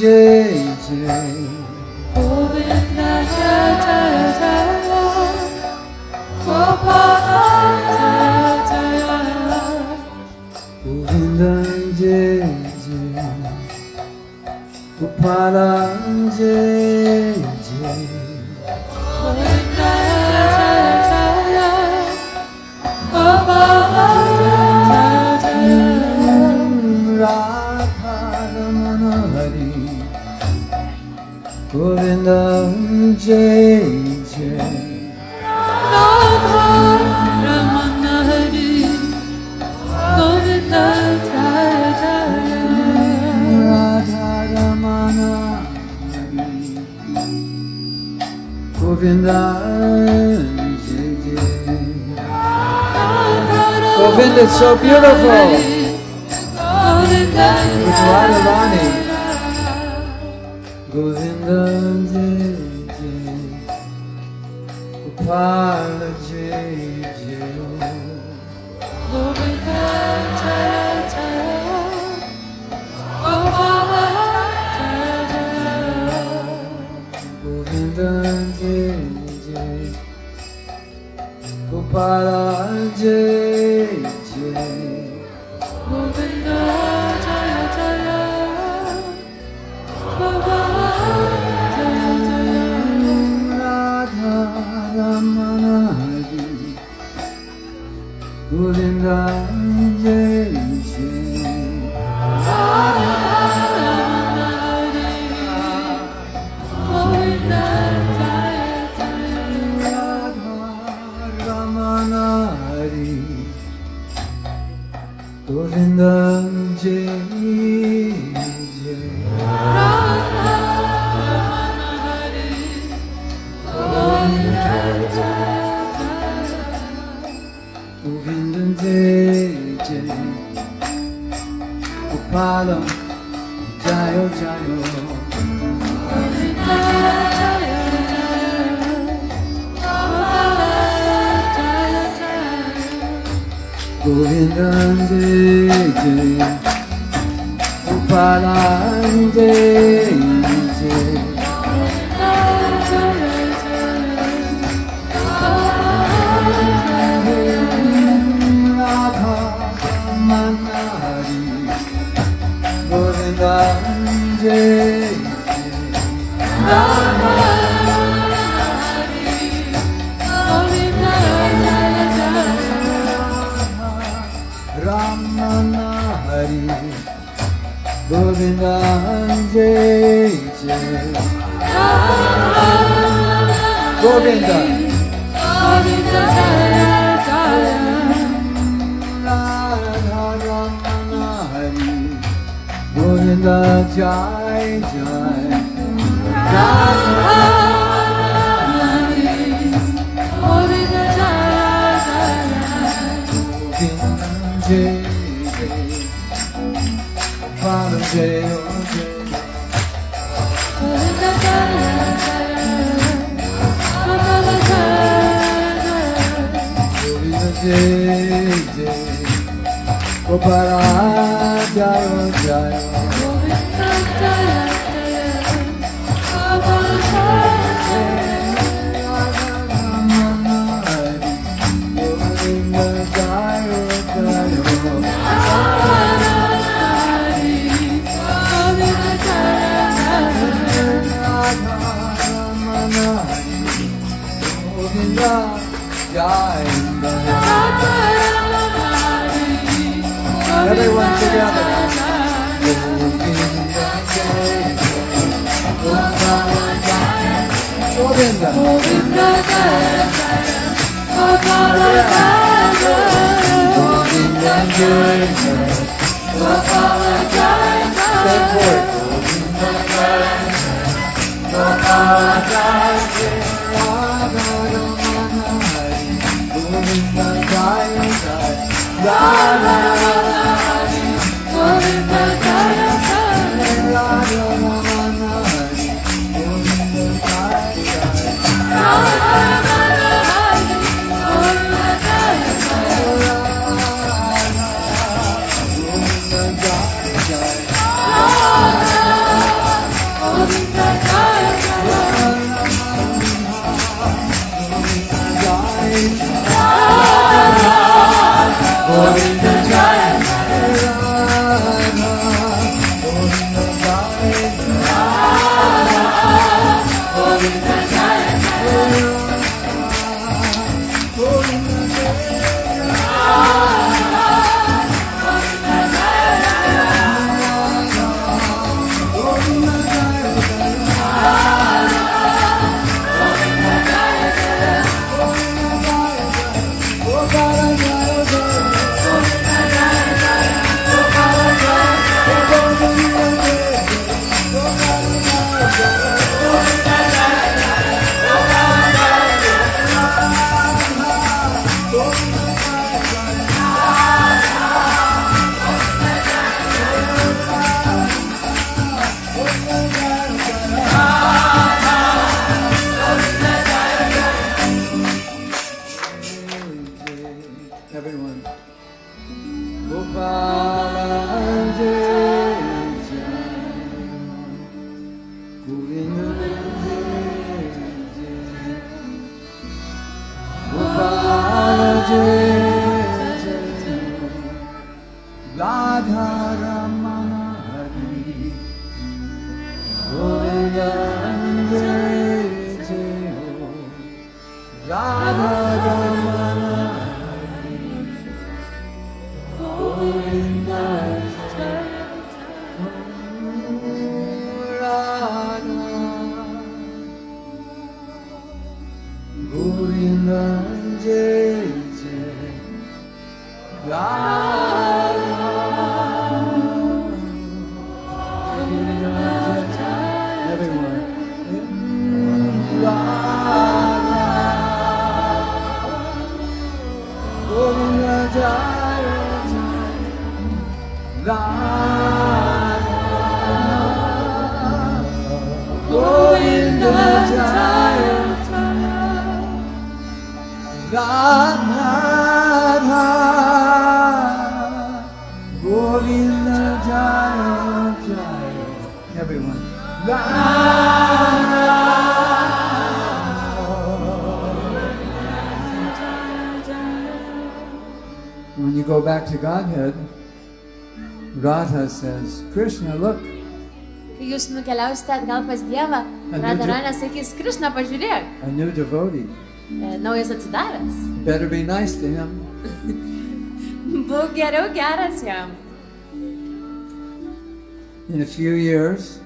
Jai Jai Govinda Jaya Jaya Jaya Gopala Jaya Jaya Govinda Jai Jai Gopala Jai Jai Govinda Jaya Jaya Gopala Jaya Jaya Radha Ramana Hari Govinda Jai Jai Radha Ramana Hari Govinda Jaya Jaya Radha Ramana Hari Govinda Jai Jai Govinda is so beautiful. It's Radharani. Govinda Jai Jai Gopala Jai Jai Govinda Jaya Jaya Gopala Jai Jai. Govinda Jaya Jaya, Gopala Jaya Jaya, Radha Ramana Hari. Govinda Jai Jai. Govinda Jaya Jaya, Radha Ramana Hari. Govinda Jai Jai. Radha Ramana Hari, Govinda Jaya Jaya, Govinda Jai Jai. Gopala Jayo Jayo. Govinda Jaya Jaya, Gopala Jaya Jaya, Govinda Jai Jai. Gopala Jai Jai. Radha Ramana Hari. Govinda Jai Ramana Hari. Govinda Jai Jai. Govinda Radha Ramana Hari. Govinda Jai Jai. Govinda Jai Jai. Gopala Jai Jai. Govinda Jai Jai. Gopala Jai Jai. Ramana Hari. Govinda Jai Jai. Everyone together. Govinda. Govinda Jai Jai. Step forward. Gopala Jai Jai. Radha Ramana Hari. Govinda Jai Jai. Radha Ramana Hari. Govinda Jai Jai. Radha Ramana Hari. Govinda Jai Jai. Radha Ramana Hari. Govinda Jai Jai. Govinda Jai Jai. Govinda Jai Jai. Radha Ramana Hari Govinda Jai Jai Ho Radha Ramana Hari Govinda Jai Ho Radha Govinda Jai Jai Radha Everyone. When you go back to Godhead, Radha says, Krishna, look. Kai jūs nukeliausite atgal pas Dievą, Radharani sakys, Krishna, pažiūrėk, A new devotee. naujas atsidavęs. Better be nice to him. Būk geriau geras jam. In a few years,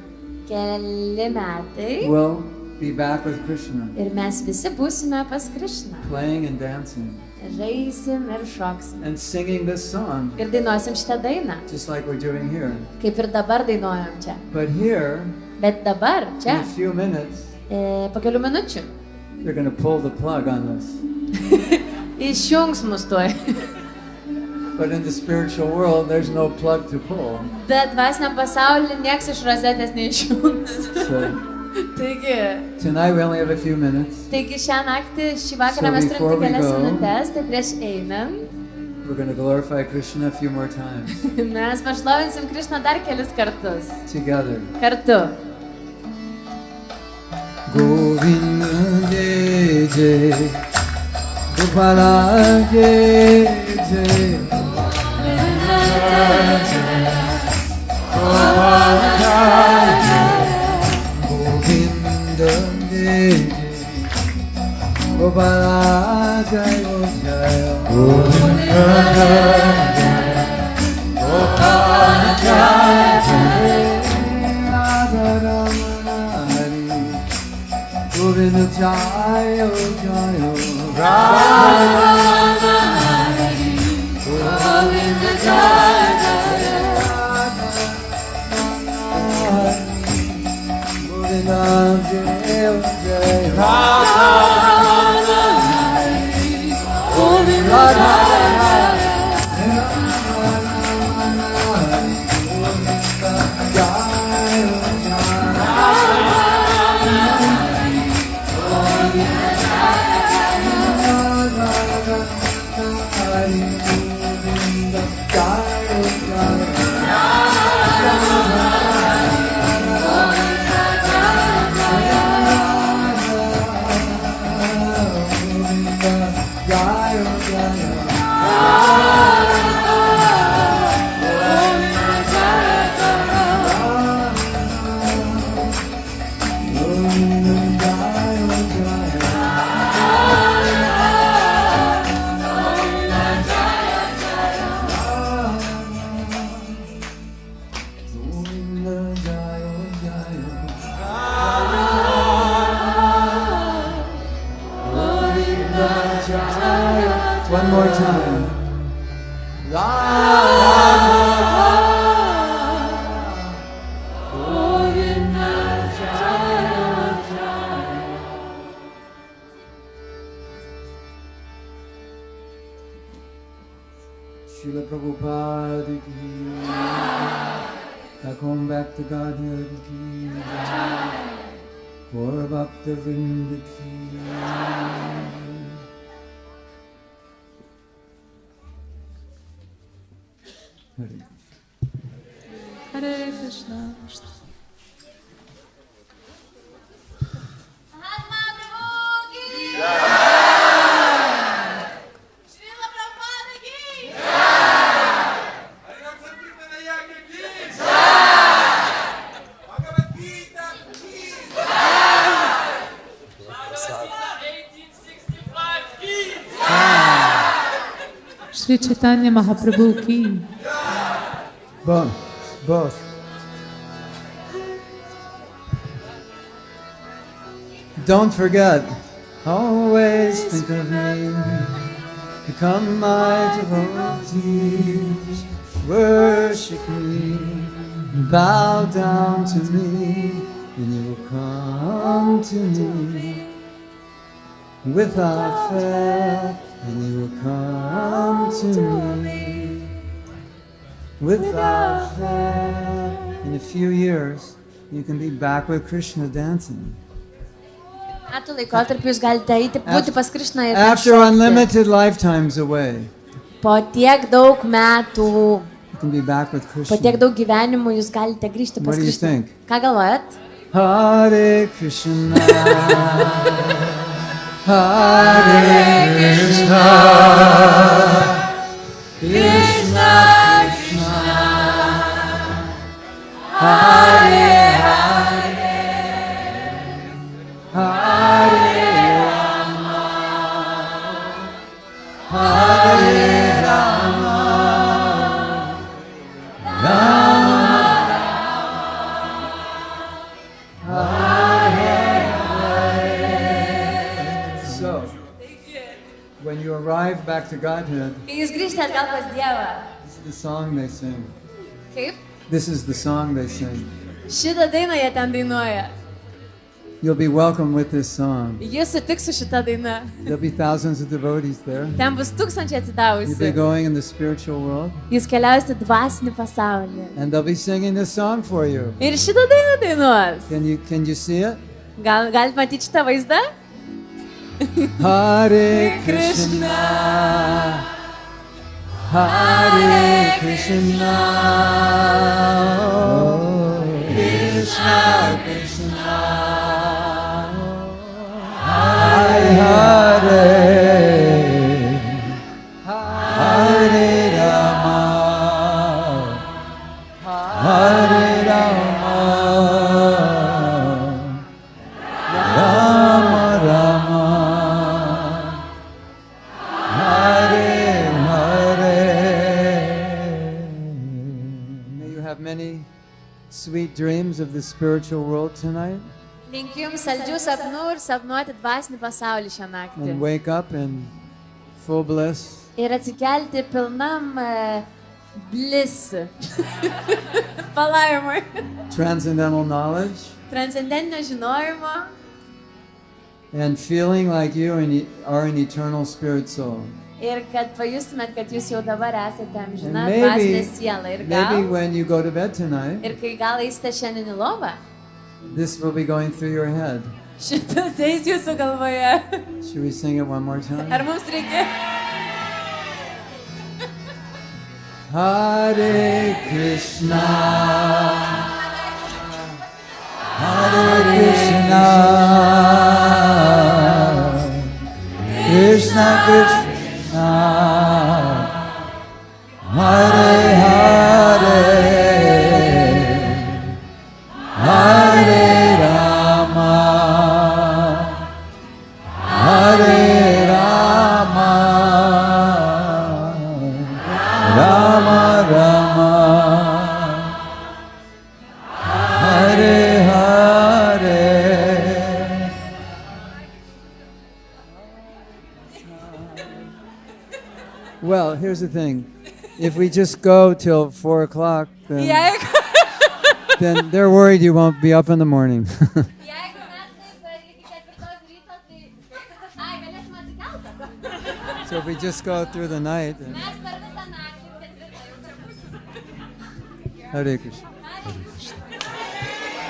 Keli metai we'll be back with Krishna, ir mes visi būsime pas Krishną. playing and dancing, Žaisim ir šoksim. and singing this song, Ir dainuosim šitą dainą, just like we're doing here. kaip ir dabar dainuojam čia. But here, Bet dabar in čia, a few minutes, po kelių minučių, they're going to pull the plug on us. išjungs mus tuoj. But in the spiritual world, there's no plug to pull. Bet dvasiniam pasaulyje nieks iš rozetės neišjungs. So Taigi, tonight we only have a few minutes. šią naktį, šį vakarą So mes before turim tik we kelias go- minutės, tai prieš einant We're going to glorify Krishna a few more times mes pašlovinsim Krishną dar kelis kartus. together. Kartu. Govinda Jai Jai Gopala Jai Jai Govinda Jai Jai Gopala Jai Jai Radha Ramana Hari Govinda Jai Jai Govinda Jai Jai One more time. Srila Prabhupada ki I come back to Godhead ki Gaur Bhakta Vrinda ki Hare Hare Krishna. Mahatma Prabhu ki Shri Chaitanya Mahaprabhu ki. Both. Don't forget, always think of me. Become my devotees, worship me, bow down to me, and you will come to me. Without fail, and you will come to me. Without fail. In a few years, you can be back with Krishna dancing. Metų laikotarpiu jūs galite eiti būti pas Krišną ir After šokti. unlimited lifetimes away, Po tiek daug metų, you can be back with po Krishna. tiek daug gyvenimų jūs galite grįžti pas What do you Krišną. think? Ką galvojat? Hare Krishna, Hare Krishna, Krishna Krishna, Hare Hare, Hare Rama, Hare Rama, So, when you arrive back to Godhead, Kai jūs grįžtate atgal pas Dievą. this is the song they sing. Kaip? This is the song they sing. Šitą dainą jie ten dainuoja. You'll be welcome with this song. Jis sutiks su šitą dainą. There'll be thousands of devotees there. Ten bus tūkstančiai You'll be atsidavusi. going in the spiritual world, Jūs keliausite dvasinį pasaulį. and they'll be singing this song for you. Ir šitą dainą dainuos. Can you see it? Gal galite matyti šitą vaizdą? Hare Krishna, Hare Krishna, Krishna Krishna, Hare Hare, Hare Rama, Hare Rama, Rama Rama, Hare Hare. May you have many sweet dreams of the spiritual world tonight, Linkiu jums saldžių sapnų ir sapnuoti dvasinį pasaulį šią naktį. and wake up in full bliss, Ir atsikelti pilnam bliss. Palaimui. transcendental knowledge, Transcendentinio žinojimo. and feeling like you are an eternal spirit soul. Ir kad pajustumėt, kad jūs jau dabar esate amžina And dvasinė siela. Ir maybe gal, when you go to bed tonight, ir kai gal eisite šiandien į lovą, this will be going through your head. šitas eis jūsų galvoje. Should we sing it one more time? Ar mums reikia? Hare Krishna, Hare Krishna, Krishna Krishna, Hare Hare, Hare Rama, Hare Rama, Rama Rama, Hare Hare. Well, here's the thing. If we just go till 4 o'clock, then, Jeigu then they're worried you won't be up in the morning. mes taip iki 4 ryto, tai... Ai, galėsim atsikelti. So if we just go through the night, then Mes per visą naktį 4 jau būsim. Hare Krishna. Hare Krishna.